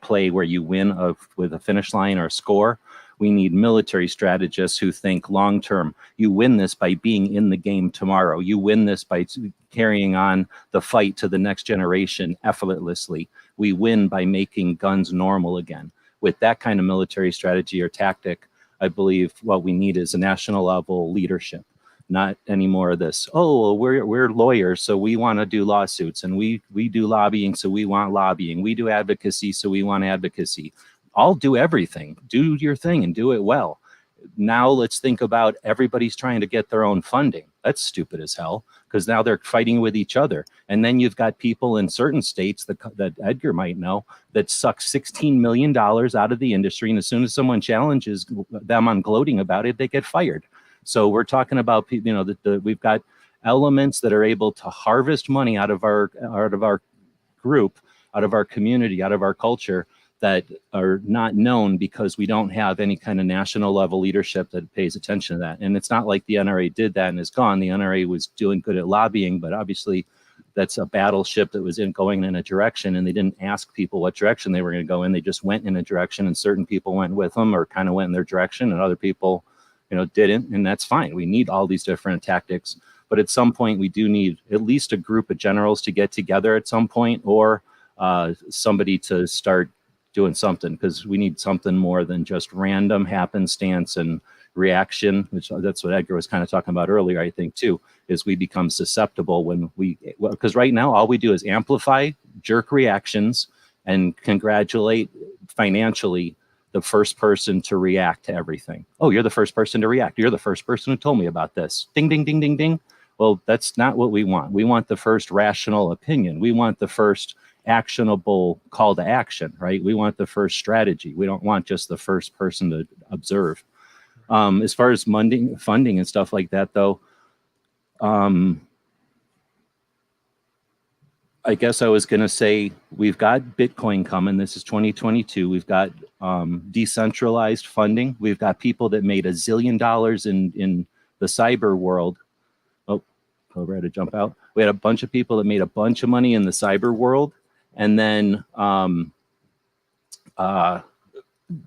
play where you win with a finish line or a score. We need military strategists who think long term. You win this by being in the game tomorrow. You win this by carrying on the fight to the next generation effortlessly. We win by making guns normal again. With that kind of military strategy or tactic, I believe what we need is a national level leadership. Not anymore of this, we're lawyers, so we want to do lawsuits, and we do lobbying, so we want lobbying. We do advocacy, so we want advocacy. I'll do everything. Do your thing and do it well. Now let's think about everybody's trying to get their own funding. That's stupid as hell, because now they're fighting with each other. And then you've got people in certain states that Edgar might know that suck $16 million out of the industry. And as soon as someone challenges them on gloating about it, they get fired. So we're talking about, we've got elements that are able to harvest money out of our group, out of our community, out of our culture, that are not known because we don't have any kind of national level leadership that pays attention to that. And it's not like the NRA did that and is gone. The NRA was doing good at lobbying, but obviously that's a battleship that was going in a direction, and they didn't ask people what direction they were going to go in. They just went in a direction, and certain people went with them or kind of went in their direction, and other people, didn't. And that's fine. We need all these different tactics, but at some point we do need at least a group of generals to get together at some point, or somebody to start doing something, because we need something more than just random happenstance and reaction, which that's what Edgar was kind of talking about earlier, I think, too, is we become susceptible because right now all we do is amplify jerk reactions and congratulate financially the first person to react to everything. Oh, you're the first person to react. You're the first person who told me about this. Ding, ding, ding, ding, ding. Well, that's not what we want. We want the first rational opinion. We want the first actionable call to action, right? We want the first strategy. We don't want just the first person to observe. As far as funding and stuff like that, though, I guess I was going to say we've got Bitcoin coming. This is 2022. We've got decentralized funding. We've got people that made $1 zillion in the cyber world. Oh, Cobra had to jump out. We had a bunch of people that made a bunch of money in the cyber world, and then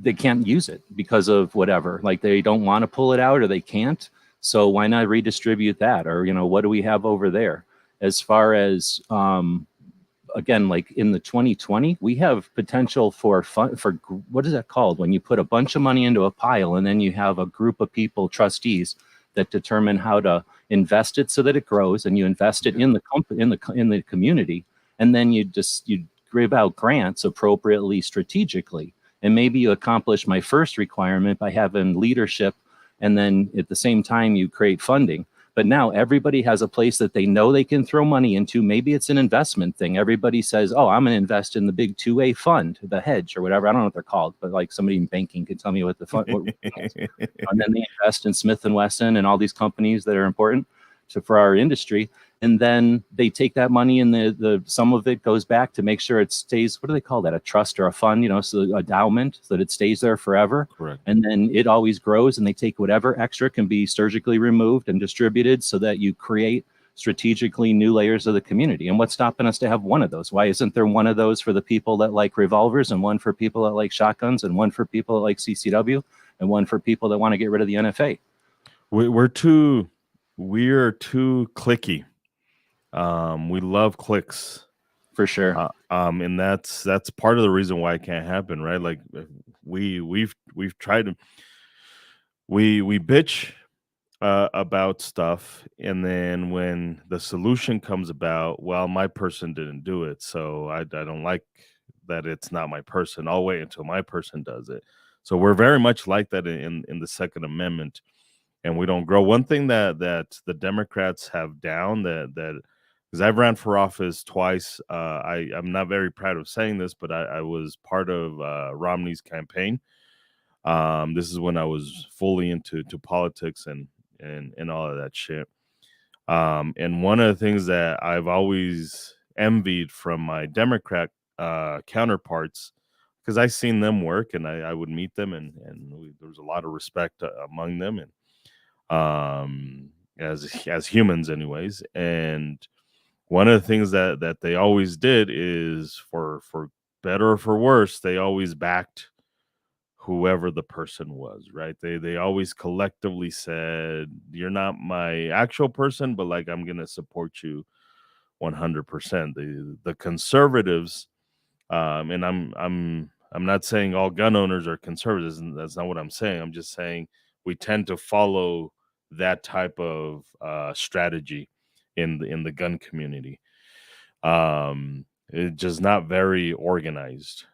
they can't use it because of whatever. Like they don't want to pull it out or they can't. So why not redistribute that? Or, what do we have over there? As far as, again, like in the 2020, we have potential for fun, for what is that called? When you put a bunch of money into a pile and then you have a group of people, trustees, that determine how to invest it so that it grows, and you invest it in the community, and then you give out grants appropriately, strategically, and maybe you accomplish my first requirement by having leadership, and then at the same time you create funding. But now everybody has a place that they know they can throw money into. Maybe it's an investment thing. Everybody says, oh, I'm going to invest in the big 2A fund, the hedge or whatever. I don't know what they're called, but like somebody in banking can tell me what the fund. And then they invest in Smith & Wesson and all these companies that are important for our industry. And then they take that money and the some of it goes back to make sure it stays, what do they call that? A trust or a fund, so endowment, so that it stays there forever. Correct. And then it always grows, and they take whatever extra can be surgically removed and distributed so that you create strategically new layers of the community. And what's stopping us to have one of those? Why isn't there one of those for the people that like revolvers, and one for people that like shotguns, and one for people that like CCW, and one for people that want to get rid of the NFA? We're too clicky. We love clicks, For sure. and that's part of the reason why it can't happen, right? Like we've tried to we bitch about stuff, and then when the solution comes about, well, my person didn't do it, so I don't like that. It's not my person. I'll wait until my person does it. So we're very much like that in the Second Amendment, and we don't grow. One thing that the Democrats have down, that because I've ran for office twice. I'm not very proud of saying this, but I was part of Romney's campaign. This is when I was fully into politics and all of that shit. And one of the things that I've always envied from my Democrat counterparts, because I seen them work, and I would meet them, and there was a lot of respect among them, and as humans anyways. And one of the things that they always did is, for better or for worse, they always backed whoever the person was, right? They always collectively said, you're not my actual person, but like, I'm gonna support you 100%. The conservatives, and I'm not saying all gun owners are conservatives, and that's not what I'm saying. I'm just saying we tend to follow that type of strategy in the gun community. It's just not very organized.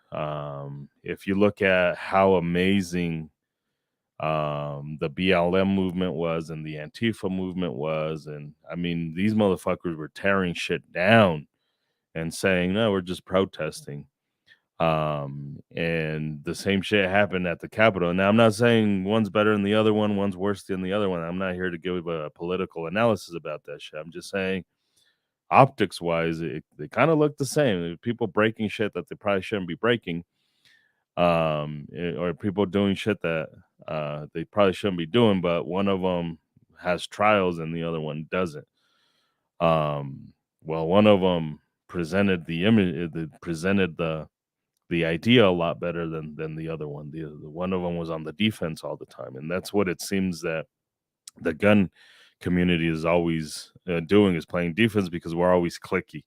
If you look at how amazing the BLM movement was, and the Antifa movement was, and I mean, these motherfuckers were tearing shit down and saying, no, we're just protesting. And the same shit happened at the Capitol. Now, I'm not saying one's better than the other one, one's worse than the other one. I'm not here to give a political analysis about that shit. I'm just saying, optics wise, they kind of look the same. People breaking shit that they probably shouldn't be breaking, or people doing shit that they probably shouldn't be doing, but one of them has trials and the other one doesn't. Well, one of them presented the image, presented the idea a lot better than the other one. The one of them was on the defense all the time, and that's what it seems that the gun community is always doing, is playing defense, because we're always clicky.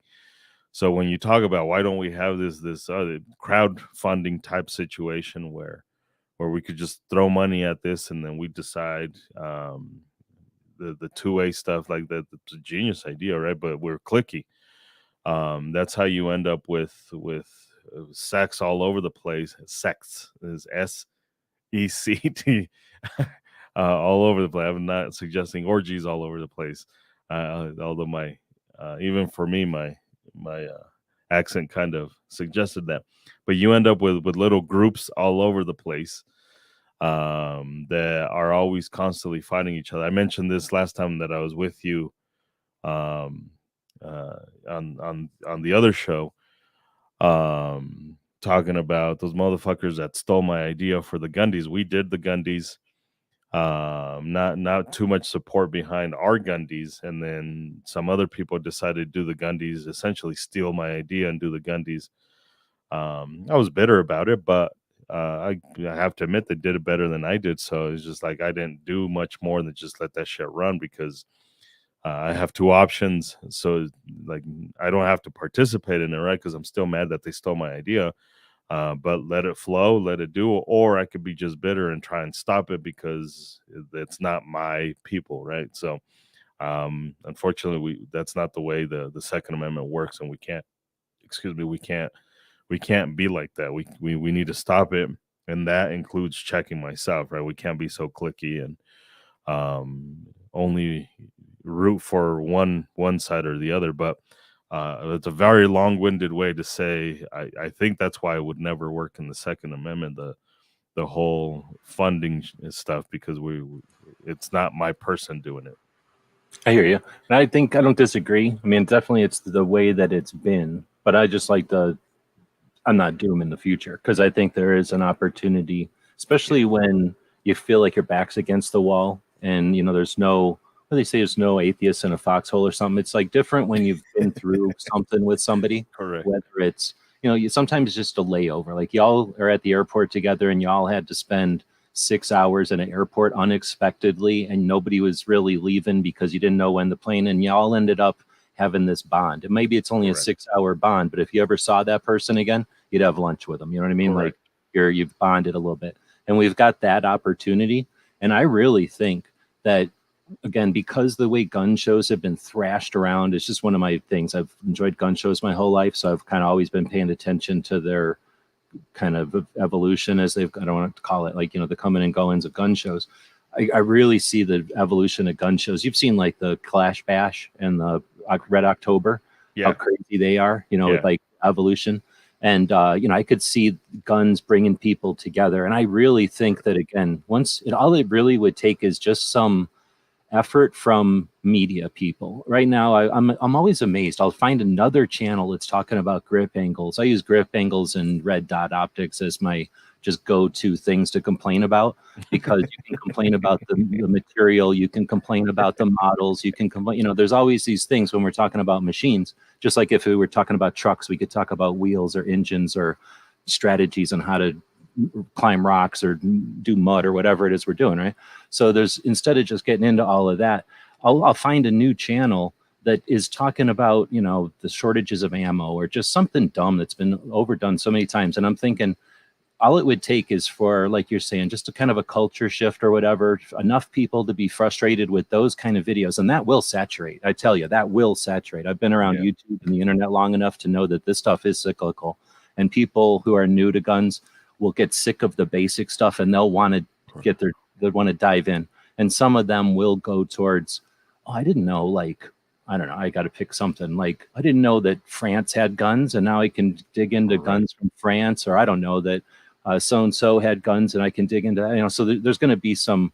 So when you talk about, why don't we have this other crowdfunding type situation where we could just throw money at this, and then we decide the 2A stuff, like that, it's a genius idea, right? But we're clicky. That's how you end up with sex all over the place. Sex is SECT. All over the place. I'm not suggesting orgies all over the place, although my even for me, my accent kind of suggested that. But you end up with little groups all over the place that are always constantly fighting each other. I mentioned this last time that I was with you on the other show, talking about those motherfuckers that stole my idea for the Gundies. We did the Gundies. not too much support behind our Gundies, and then some other people decided to do the Gundies, essentially steal my idea and do the Gundies. I was bitter about it, but I have to admit they did it better than I did. So it's just like I didn't do much more than just let that shit run because I have two options. So like I don't have to participate in it, right? Because I'm still mad that they stole my idea. But let it flow, let it do, or I could be just bitter and try and stop it because it's not my people, right? So unfortunately, that's not the way the Second Amendment works, and we can't. Excuse me, we can't be like that. We need to stop it, and that includes checking myself, right? We can't be so cliquey and only root for one side or the other. But it's a very long-winded way to say I think that's why it would never work in the Second Amendment, the whole funding stuff, because it's not my person doing it. I hear you. And I think I don't disagree. I mean, definitely it's the way that it's been, but I just like I'm not doom in the future because I think there is an opportunity, especially when you feel like your back's against the wall and there's no, what do they say, there's no atheists in a foxhole or something. It's like different when you've been through something with somebody, Correct. whether it's, you sometimes just a layover, like y'all are at the airport together and y'all had to spend 6 hours in an airport unexpectedly and nobody was really leaving because you didn't know when the plane, and y'all ended up having this bond. And maybe it's only Correct. a 6 hour bond, but if you ever saw that person again, you'd have lunch with them. You know what I mean? Correct. Like you've bonded a little bit, and we've got that opportunity. And I really think that, again, because the way gun shows have been thrashed around, it's just one of my things. I've enjoyed gun shows my whole life, so I've kind of always been paying attention to their kind of evolution, as I don't want to call it, like, the coming and goings of gun shows. I really see the evolution of gun shows. You've seen like the Clash Bash and the Red October, how crazy they are, like evolution. And, I could see guns bringing people together. And I really think that, again, all it really would take is just some effort from media people. Right now, I'm always amazed. I'll find another channel that's talking about grip angles. I use grip angles and red dot optics as my just go-to things to complain about, because you can complain about the material, you can complain about the models, you can complain. There's always these things when we're talking about machines. Just like if we were talking about trucks, we could talk about wheels or engines or strategies on how to climb rocks or do mud or whatever it is we're doing, right? So instead of just getting into all of that, I'll find a new channel that is talking about, the shortages of ammo or just something dumb that's been overdone so many times. And I'm thinking all it would take is for, like you're saying, just a kind of a culture shift or whatever, enough people to be frustrated with those kind of videos. And that will saturate. I tell you, that will saturate. I've been around YouTube and the internet long enough to know that this stuff is cyclical, and people who are new to guns will get sick of the basic stuff and they'll want to they want to dive in. And some of them will go towards, oh, I didn't know, like, I don't know, I got to pick something. Like, I didn't know that France had guns and now I can dig into guns from France, or I don't know that so-and-so had guns and I can dig into that. So there's going to be some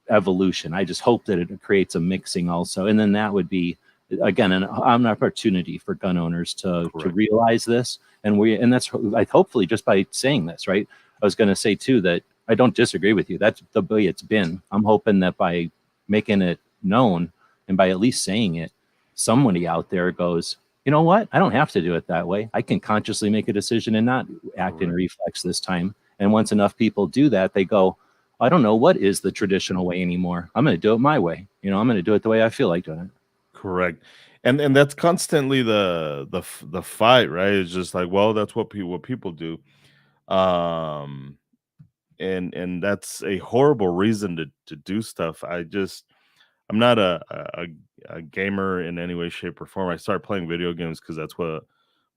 evolution. I just hope that it creates a mixing also. And then that would be, again, an opportunity for gun owners to realize this. And that's hopefully just by saying this, right? I was going to say too, that I don't disagree with you. That's the way it's been. I'm hoping that by making it known and by at least saying it, somebody out there goes, you know what? I don't have to do it that way. I can consciously make a decision and not act in reflex this time. And once enough people do that, they go, I don't know what is the traditional way anymore. I'm going to do it my way. I'm going to do it the way I feel like doing it. Correct. And that's constantly the fight, right? It's just like, well, that's what people do. And that's a horrible reason to do stuff. I'm not a gamer in any way, shape, or form. I started playing video games because that's what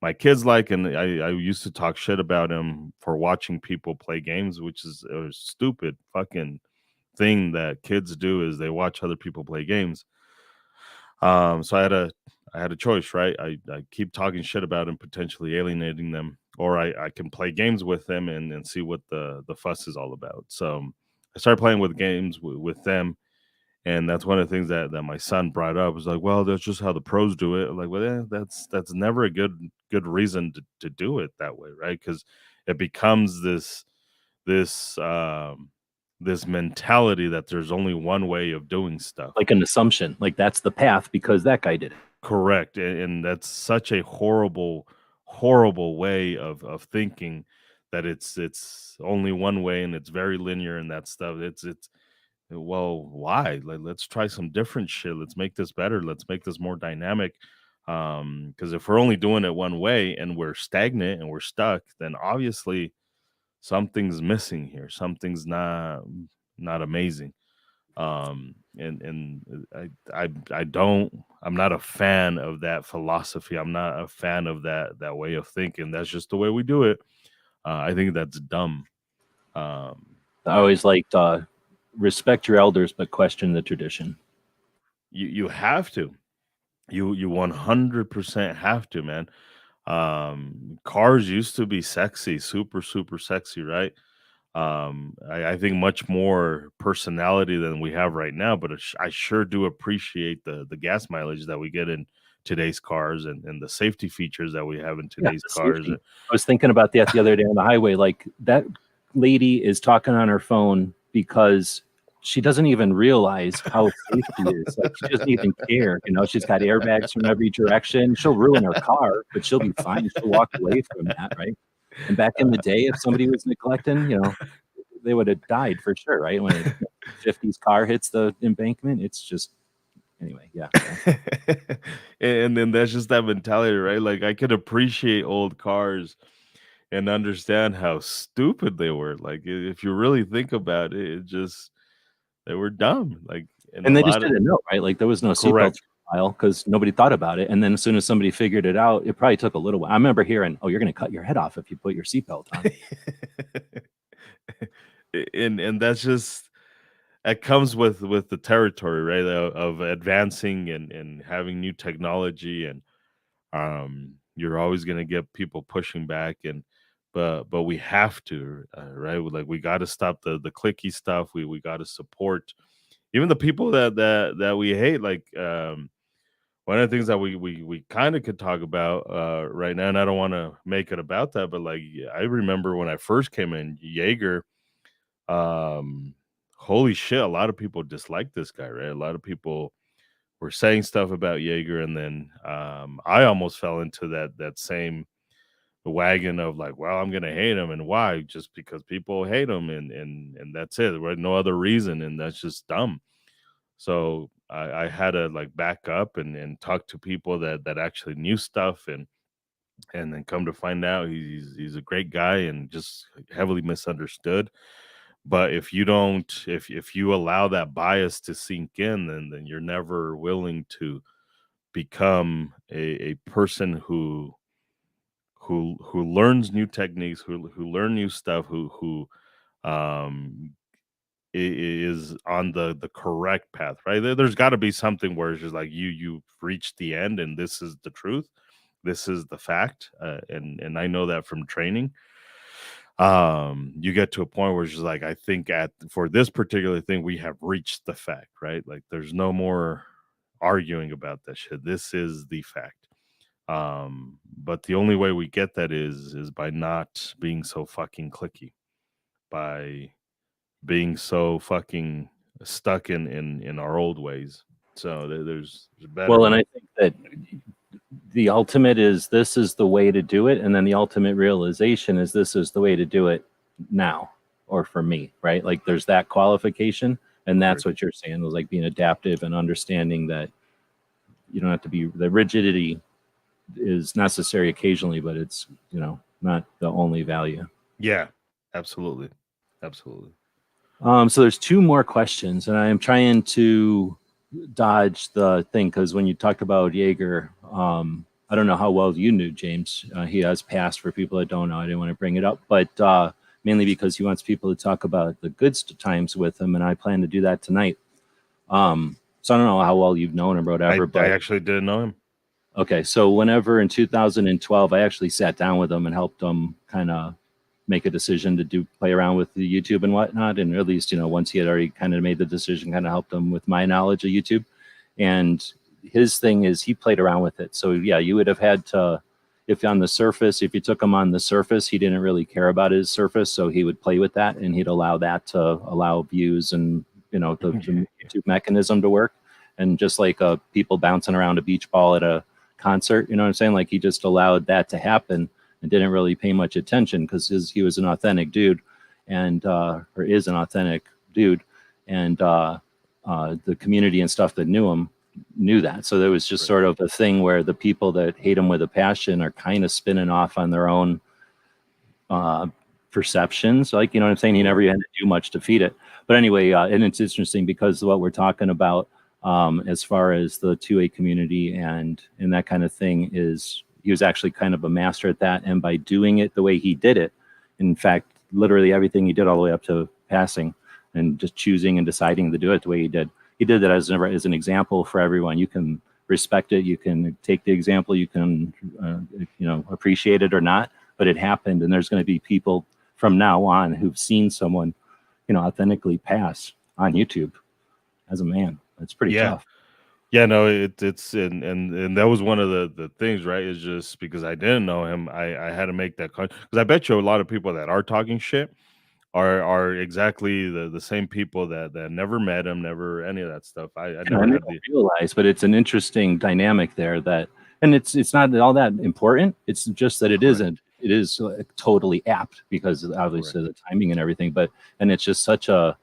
my kids like, and I used to talk shit about him for watching people play games, which is a stupid fucking thing that kids do, is they watch other people play games. So I had a choice, right? I keep talking shit about him, potentially alienating them, or I can play games with them and see what the fuss is all about. So I started playing with games with them, and that's one of the things that my son brought up, was like, well, that's just how the pros do it. I'm like, well, yeah, that's never a good reason to do it that way, right? Because it becomes this this mentality that there's only one way of doing stuff. Like an assumption, like that's the path because that guy did it. Correct. And that's such a horrible, horrible way of thinking, that it's only one way and it's very linear and that stuff. It's well, why? Let's try some different shit. Let's make this better. Let's make this more dynamic. Because if we're only doing it one way and we're stagnant and we're stuck, then obviously something's missing here. Something's not amazing. I'm not a fan of that philosophy. I'm not a fan of that way of thinking. That's just the way we do it. I think that's dumb. I always liked respect your elders, but question the tradition. You have to. You 100% have to, man. Cars used to be sexy, super sexy, right? I think much more personality than we have right now, but I sure do appreciate the gas mileage that we get in today's cars, and the safety features that we have in today's cars. I was thinking about that the other day on the highway. Like, that lady is talking on her phone because she doesn't even realize how safe she is. Like, she doesn't even care. You know, she's got airbags from every direction. She'll ruin her car, but she'll be fine. She'll walk away from that, right? And back in the day, if somebody was neglecting, you know, they would have died for sure, right? When a 50s car hits the embankment, it's just, anyway, yeah. And then that's just that mentality, right? Like, I could appreciate old cars and understand how stupid they were. Like, if you really think about it, they were dumb. Like, and they just didn't know, right? Like, there was no seatbelt while because nobody thought about it. And then as soon as somebody figured it out, it probably took a little while. I remember hearing, "Oh, you're going to cut your head off if you put your seatbelt on." and that's just, that comes with the territory, right? Of advancing and having new technology, and you're always going to get people pushing back, but we have to, right? Like, we got to stop the clicky stuff. We got to support even the people that we hate. Like, one of the things that we kind of could talk about right now, and I don't want to make it about that, but like, I remember when I first came in, Jaeger, holy shit, a lot of people disliked this guy, right? A lot of people were saying stuff about Jaeger, and then I almost fell into that same wagon of like, well, I'm gonna hate him, and why? Just because people hate him, and that's it, right? No other reason, and that's just dumb. So I had to like back up and talk to people that actually knew stuff, and then come to find out he's a great guy and just heavily misunderstood. But if you don't, if you allow that bias to sink in, then you're never willing to become a person who learns new techniques, who learn new stuff, who um is on the correct path, right? There's got to be something where it's just like, you've reached the end and this is the truth, this is the fact, and I know that from training. You get to a point where it's just like, I think for this particular thing, we have reached the fact, right? Like, there's no more arguing about that shit. This is the fact. But the only way we get that is by not being so fucking clicky, by being so fucking stuck in our old ways. So there's better. Well, and I think that the ultimate is, this is the way to do it, and then the ultimate realization is, this is the way to do it now, or for me, right? Like, there's that qualification, and that's what you're saying, was like being adaptive and understanding that you don't have to be, the rigidity is necessary occasionally, but it's, you know, not the only value. Yeah, absolutely. So there's two more questions, and I am trying to dodge the thing, because when you talked about Jaeger, I don't know how well you knew James. He has passed, for people that don't know. I didn't want to bring it up, but mainly because he wants people to talk about the good times with him, and I plan to do that tonight. So I don't know how well you've known him or whatever. I actually didn't know him. Okay, so whenever in 2012, I actually sat down with him and helped him kind of make a decision to play around with the YouTube and whatnot. And at least, you know, once he had already kind of made the decision, kind of helped him with my knowledge of YouTube. And his thing is, he played around with it. So yeah, you would have had to, if on the surface, if you took him on the surface, he didn't really care about his surface, so he would play with that and he'd allow that to allow views and the YouTube mechanism to work. And just like people bouncing around a beach ball at a concert, you know what I'm saying? Like he just allowed that to happen and didn't really pay much attention because he was an authentic dude, and or is an authentic dude, and the community and stuff that knew him knew that. So there was just sort of a thing where the people that hate him with a passion are kind of spinning off on their own perceptions. Like, you know what I'm saying? He never had to do much to feed it. But anyway, and it's interesting because what we're talking about as far as the 2A community and that kind of thing is he was actually kind of a master at that. And by doing it the way he did it, in fact, literally everything he did all the way up to passing and just choosing and deciding to do it the way he did that as an example for everyone. You can respect it. You can take the example. You can, appreciate it or not, but it happened. And there's going to be people from now on who've seen someone, authentically pass on YouTube as a man. It's pretty tough. Yeah, no, it's and that was one of the things, right? Is just because I didn't know him, I had to make that because I bet you a lot of people that are talking shit are exactly the same people that never met him, never any of that stuff. I never had the realize, but it's an interesting dynamic there and it's not all that important. It's just that it is totally apt because obviously the timing and everything, and it's just such a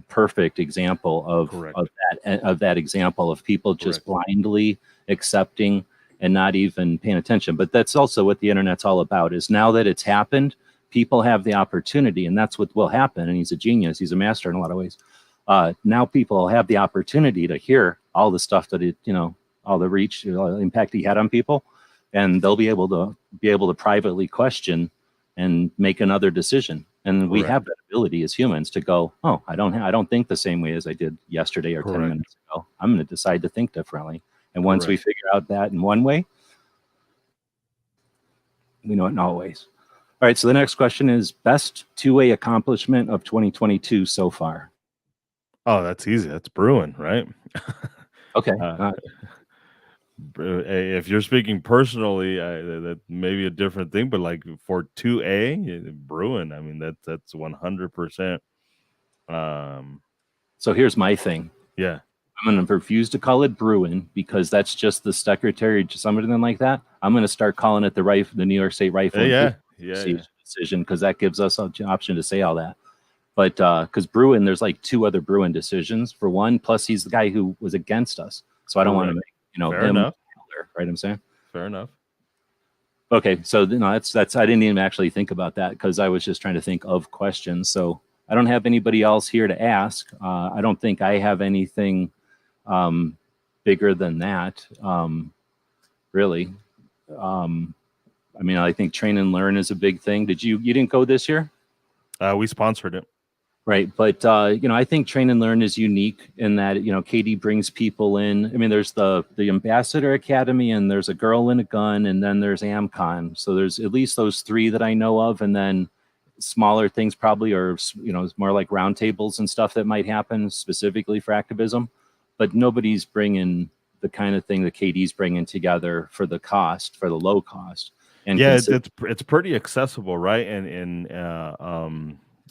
perfect example of that example of people just blindly accepting and not even paying attention. But that's also what the internet's all about, is now that it's happened, people have the opportunity, and that's what will happen. And he's a genius. He's a master in a lot of ways. Now people have the opportunity to hear all the stuff that all the reach, all the impact he had on people, and they'll be able to privately question and make another decision. And we have that ability as humans to go, oh, I don't think the same way as I did yesterday or 10 minutes ago. I'm going to decide to think differently. And once we figure out that in one way, we know it in all ways. All right. So the next question is best 2A accomplishment of 2022 so far. Oh, that's easy. That's Bruin, right? Okay. If you're speaking personally, that may be a different thing, but like for 2A, Bruin, I mean, that's 100%. So here's my thing. Yeah. I'm going to refuse to call it Bruin because that's just the secretary, something like that. I'm going to start calling it the New York State Rifle decision, because that gives us an option to say all that. But because Bruin, there's like 2 other Bruin decisions for one. Plus, he's the guy who was against us, so I don't want to make Fair him enough. Right? I'm saying. Fair enough. Okay, so that's I didn't even actually think about that because I was just trying to think of questions. So I don't have anybody else here to ask. I don't think I have anything bigger than that, really. I mean, I think train and learn is a big thing. You didn't go this year? We sponsored it. Right. But, I think train and learn is unique in that, KD brings people in. I mean, there's the Ambassador Academy, and there's a Girl in a Gun, and then there's AmCon. So there's at least those 3 that I know of. And then smaller things probably are, more like roundtables and stuff that might happen specifically for activism. But nobody's bringing the kind of thing that KD's bringing together for the low cost. And it's pretty accessible, right? And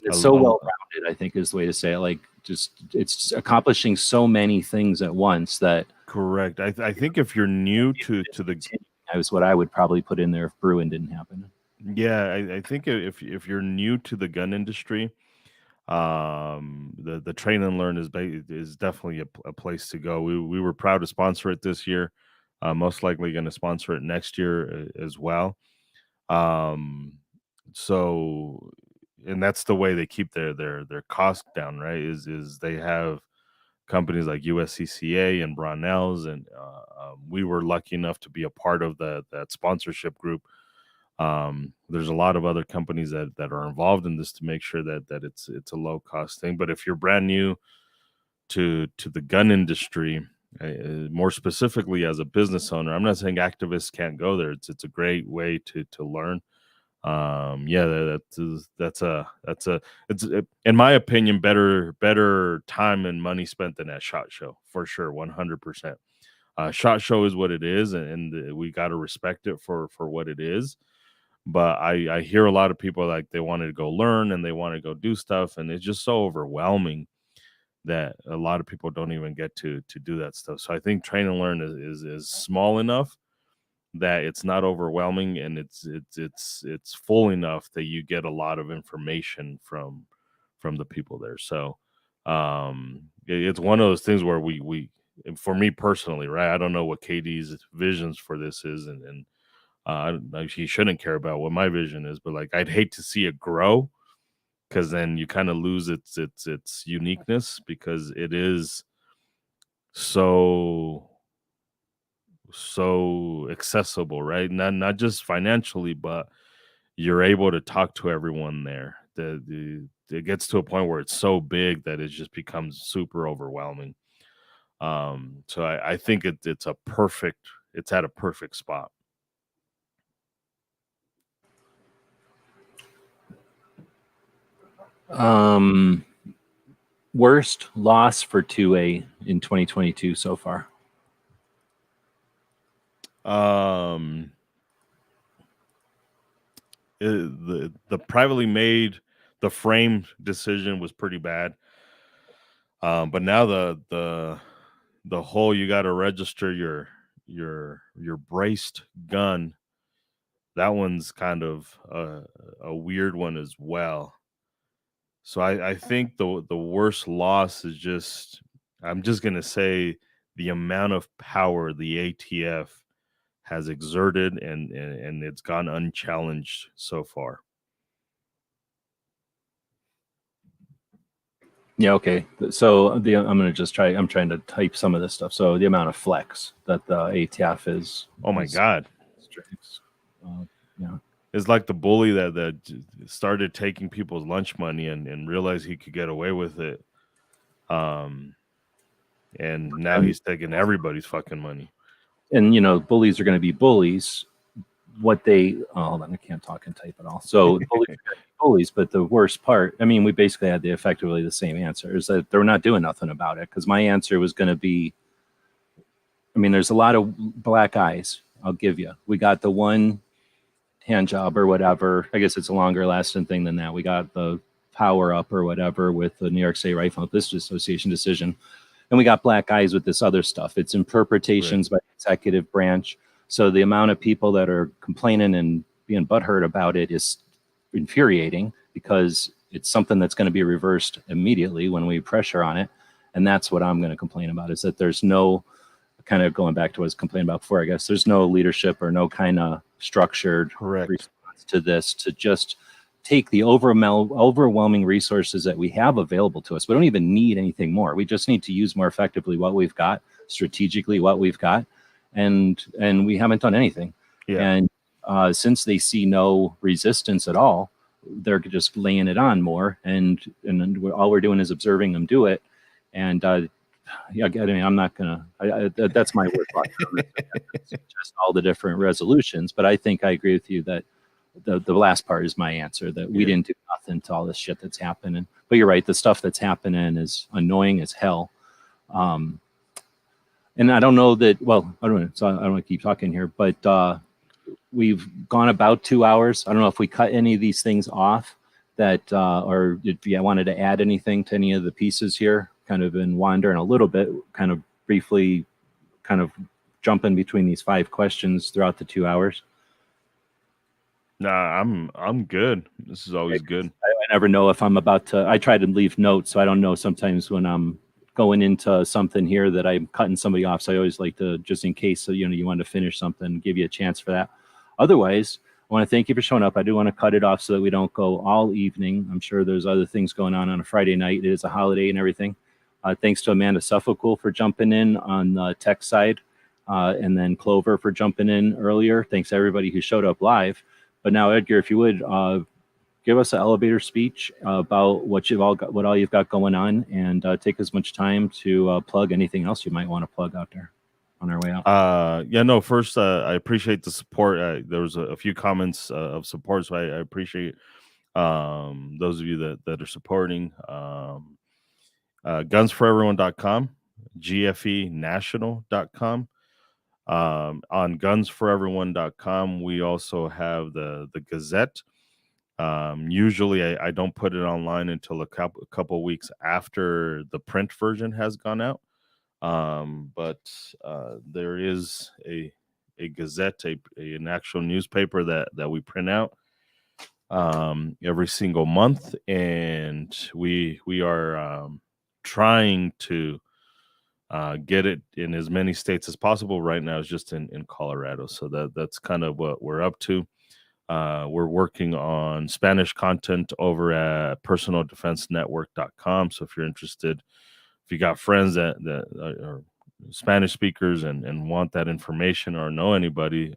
it's so well-rounded, I think is the way to say it. Like, it's accomplishing so many things at once that. Correct. I think if you're new to the, that was what I would probably put in there if Bruin didn't happen. Yeah, I think if you're new to the gun industry, the train and learn is definitely a place to go. We were proud to sponsor it this year. Most likely going to sponsor it next year as well. So, and that's the way they keep their cost down, right? Is they have companies like USCCA and Brownells, and we were lucky enough to be a part of that sponsorship group. There's a lot of other companies that are involved in this to make sure that it's a low cost thing. But if you're brand new to the gun industry, more specifically as a business owner, I'm not saying activists can't go there. It's a great way to learn. That's in my opinion better time and money spent than at SHOT Show, for sure, 100%. SHOT Show is what it is, and we got to respect it for what it is. But I hear a lot of people like they wanted to go learn and they want to go do stuff, and it's just so overwhelming that a lot of people don't even get to do that stuff. So I think train and learn is small enough that it's not overwhelming, and it's full enough that you get a lot of information from the people there. So it's one of those things where we for me personally, right? I don't know what KD's visions for this is, and he shouldn't care about what my vision is, but like I'd hate to see it grow, because then you kind of lose its uniqueness, because it is so accessible, right? Not just financially, but you're able to talk to everyone there. It gets to a point where it's so big that it just becomes super overwhelming. So I think it's at a perfect spot. Worst loss for 2A in 2022 so far. The privately made, the frame decision was pretty bad. But now the whole, you got to register your braced gun. That one's kind of a weird one as well. So I think the worst loss is just, I'm just gonna say, the amount of power the ATF has exerted, and it's gone unchallenged so far. Yeah, okay. So I'm trying to type some of this stuff. So the amount of flex that the ATF is. Oh my God. Yeah. It's like the bully that started taking people's lunch money and realized he could get away with it. And now he's taking everybody's fucking money. And, bullies are going to be bullies. Hold on, I can't talk and type at all. So bullies are gonna be bullies, but the worst part, I mean, we basically had effectively the same answer, is that they're not doing nothing about it. Because my answer was going to be, I mean, there's a lot of black eyes, I'll give you. We got the one hand job or whatever. I guess it's a longer lasting thing than that. We got the power up or whatever with the New York State Rifle Business Association decision. And we got black eyes with this other stuff. It's interpretations by the executive branch. So the amount of people that are complaining and being butthurt about it is infuriating, because it's something that's going to be reversed immediately when we pressure on it. And that's what I'm going to complain about, is that there's no, kind of going back to what I was complaining about before, I guess, there's no leadership or no kind of structured response to this, to just take the overwhelming resources that we have available to us. We don't even need anything more. We just need to use more effectively what we've got, strategically what we've got, and we haven't done anything. Yeah. And since they see no resistance at all, they're just laying it on more, and all we're doing is observing them do it. And yeah, I mean, I'm not gonna. That's my word. Just all the different resolutions, but I think I agree with you that the last part is my answer, that we didn't do nothing to all this shit that's happening. But you're right, the stuff that's happening is annoying as hell. And I don't know that. Well, I don't want to keep talking here, but we've gone about 2 hours. I don't know if we cut any of these things off, that or if you wanted to add anything to any of the pieces here. Kind of been wandering a little bit, kind of briefly, kind of jumping between these 5 questions throughout the 2 hours. Nah, I'm good. This is always good. I never know if I'm about to. I try to leave notes, so I don't know sometimes when I'm going into something here that I'm cutting somebody off. So I always like to, just in case, so you want to finish something, give you a chance for that. Otherwise, I want to thank you for showing up. I do want to cut it off so that we don't go all evening. I'm sure there's other things going on a Friday night. It is a holiday and everything. Thanks to Amanda Suffolcool for jumping in on the tech side, and then Clover for jumping in earlier. Thanks to everybody who showed up live. But now, Edgar, if you would, give us an elevator speech about what all you've got going on, and take as much time to plug anything else you might want to plug out there on our way out. First, I appreciate the support. There was a few comments of support, so I appreciate those of you that are supporting. Gunsforeveryone.com, gfenational.com. On gunsforeveryone.com, we also have the Gazette. Usually I don't put it online until a couple weeks after the print version has gone out. But there is a Gazette, an actual newspaper that we print out every single month, and we are trying to get it in as many states as possible. Right now it's just in Colorado, so that's kind of what we're up to. We're working on Spanish content over at personaldefensenetwork.com. So if you're interested, if you got friends that are Spanish speakers and want that information, or know anybody,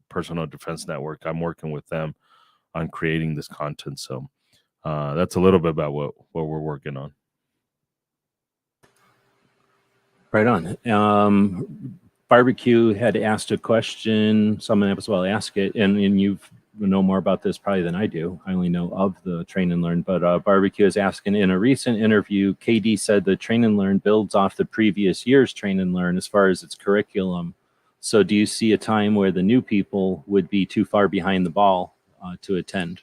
Personal Defense Network, I'm working with them on creating this content. So that's a little bit about what we're working on. Right on. Barbecue had asked a question. Someone else will ask it, and you know more about this probably than I do. I only know of the Train and Learn, but Barbecue is asking, in a recent interview, KD said the Train and Learn builds off the previous year's Train and Learn as far as its curriculum. So do you see a time where the new people would be too far behind the ball to attend?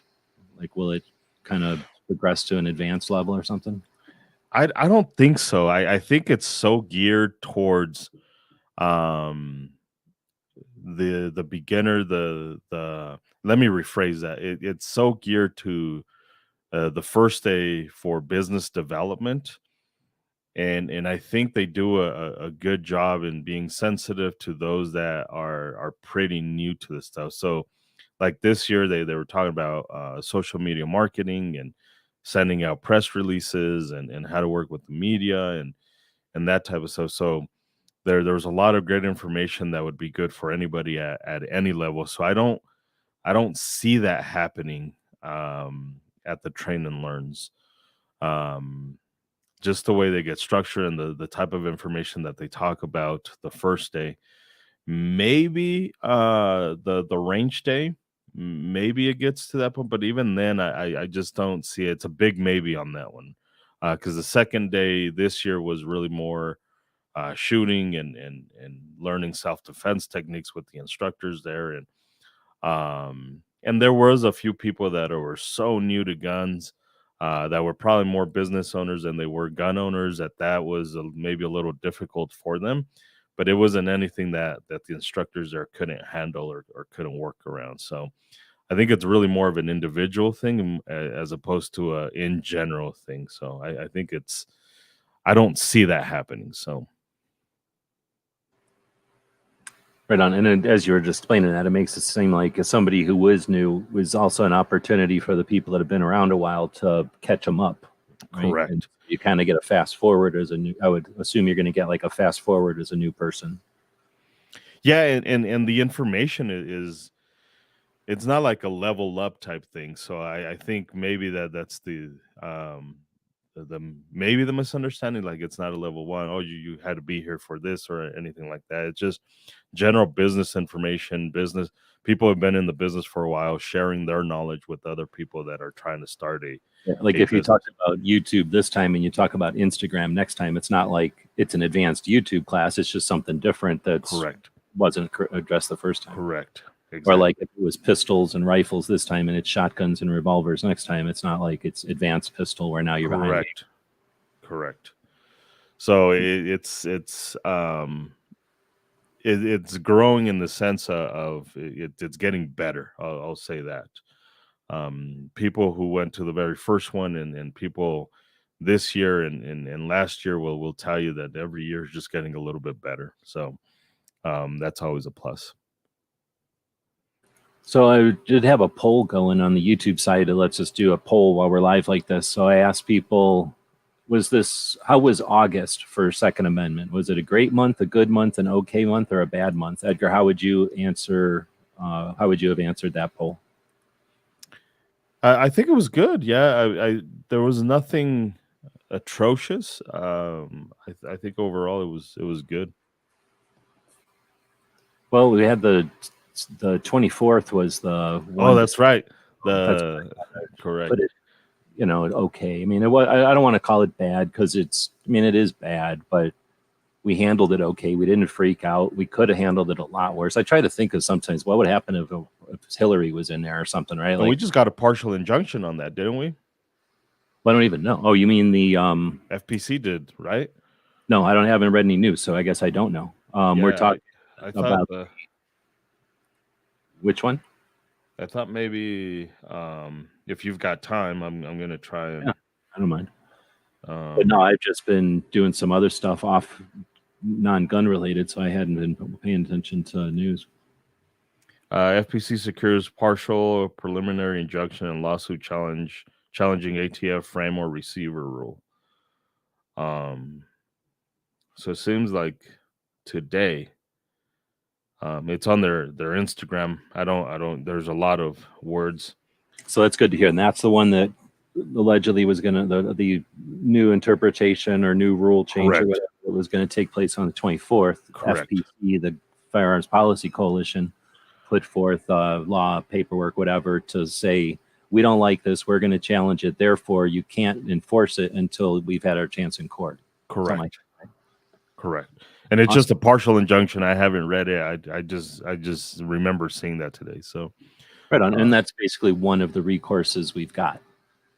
Like, will it kind of progress to an advanced level or something? I don't think so. I think it's so geared towards the beginner, the let me rephrase that. It's so geared to the first day for business development, and I think they do a good job in being sensitive to those that are pretty new to this stuff. So like this year they were talking about social media marketing and sending out press releases and how to work with the media and that type of stuff. So there was a lot of great information that would be good for anybody at any level. So I don't see that happening at the Train and Learns. Just the way they get structured and the type of information that they talk about the first day. Maybe the range day, maybe it gets to that point, but even then I just don't see it. It's a big maybe on that one. Because the second day this year was really more shooting and learning self-defense techniques with the instructors there, and there was a few people that were so new to guns that were probably more business owners than they were gun owners, that was maybe a little difficult for them, but it wasn't anything that the instructors there couldn't handle or couldn't work around. So I think it's really more of an individual thing as opposed to a in general thing. So I think I don't see that happening. So Right on. And as you were just explaining that, it makes it seem like as somebody who was new was also an opportunity for the people that have been around a while to catch them up. Right? correct. And you kind of get a fast forward as a new, I would assume you're going to get like a fast forward as a new person. Yeah, and the information is it's not like a level up type thing. So I think maybe that's the maybe the misunderstanding. Like it's not a level one. Oh, you had to be here for this or anything like that. It's just general business information. Business people have been in the business for a while, sharing their knowledge with other people that are trying to start a Like a if you business. talk about YouTube this time and you talk about Instagram next time, it's not like it's an advanced YouTube class. It's just something different that Correct. wasn't addressed the first time. Correct. Or Exactly. like if it was pistols and rifles this time and it's shotguns and revolvers next time, it's not like it's advanced pistol where now you're behind the Correct. Correct. So it's it's growing in the sense of it's getting better. I'll say that. People who went to the very first one and people this year and last year will tell you that every year is just getting a little bit better. So that's always a plus. So I did have a poll going on the YouTube side. It lets us do a poll while we're live like this. So I asked people, how was August for Second Amendment? Was it a great month, a good month, an okay month, or a bad month? Edgar, how would you answer? How would you have answered that poll? I think it was good. Yeah, there was nothing atrocious. I think overall it was good. Well, we had the 24th was the one. Oh, that's right. That's Correct. put it, okay. I mean, I don't want to call it bad because it is bad, but we handled it okay. We didn't freak out. We could have handled it a lot worse. I try to think of sometimes what would happen if Hillary was in there or something, right? And Like, we just got a partial injunction on that, didn't we? I don't even know. Oh, you mean the FPC did, right? No, I haven't read any news, so I guess I don't know. We're Yeah, talking I thought about which one? I thought maybe if you've got time, I'm gonna try and Yeah, I don't mind. But no, I've just been doing some other stuff off non-gun related, so I hadn't been paying attention to news. FPC secures partial or preliminary injunction and lawsuit challenging ATF frame or receiver rule. So it seems like today, it's on their Instagram. I don't. There's a lot of words. So that's good to hear, and that's the one that allegedly was going to the new interpretation or new rule change Correct. or whatever that was going to take place on the 24th. Correct. FPC, the Firearms Policy Coalition, put forth law, paperwork, whatever, to say we don't like this. We're going to challenge it. Therefore, you can't enforce it until we've had our chance in court. Correct. Like that, right? Correct. And it's Awesome. just a partial injunction. I haven't read it. I just remember seeing that today. So right on, and that's basically one of the recourses we've got.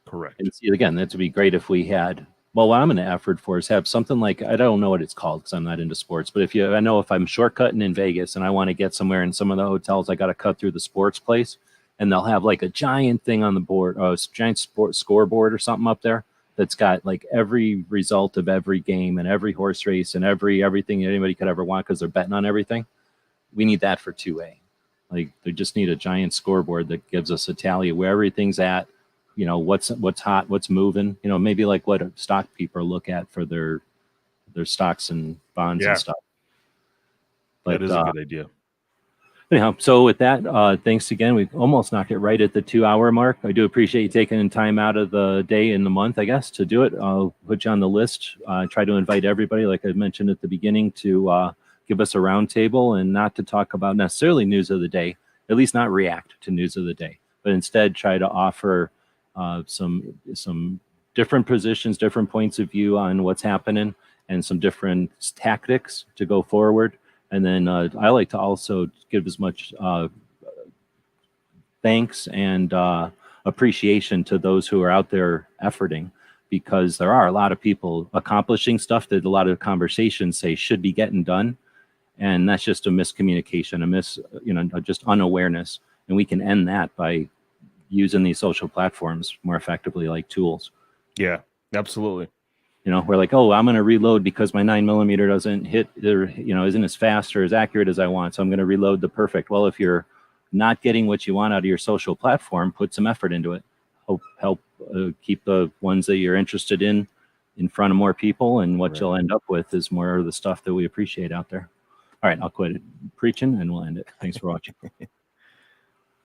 correct. And see, again, that would be great if we had. Well, what I'm going to effort for is have something like, I don't know what it's called because I'm not into sports, but I know if I'm shortcutting in Vegas and I want to get somewhere in some of the hotels, I got to cut through the sports place, and they'll have like a giant thing on the board, a giant sports scoreboard or something up there that's got like every result of every game and every horse race and everything anybody could ever want because they're betting on everything. We need that for 2A. Like they just need a giant scoreboard that gives us a tally of where everything's at. You know, what's hot, what's moving, you know, maybe like what stock people look at for their stocks and bonds and stuff. But that is a good idea. Anyhow, so with that, thanks again. We've almost knocked it right at the 2-hour mark. I do appreciate you taking time out of the day and the month, I guess, to do it. I'll put you on the list. Try to invite everybody, like I mentioned at the beginning, to give us a roundtable and not to talk about necessarily news of the day, at least not react to news of the day, but instead try to offer some different positions, different points of view on what's happening, and some different tactics to go forward. And then I like to also give as much thanks and appreciation to those who are out there efforting, because there are a lot of people accomplishing stuff that a lot of conversations say should be getting done. And that's just a miscommunication, just unawareness. And we can end that by using these social platforms more effectively, like tools. Yeah, absolutely. We're like, oh, I'm going to reload because my 9mm doesn't hit, or isn't as fast or as accurate as I want, so I'm going to reload the perfect. Well, if you're not getting what you want out of your social platform, put some effort into it. Help keep the ones that you're interested in front of more people, and what you'll end up with is more of the stuff that we appreciate out there. All right, I'll quit preaching and we'll end it. Thanks for watching.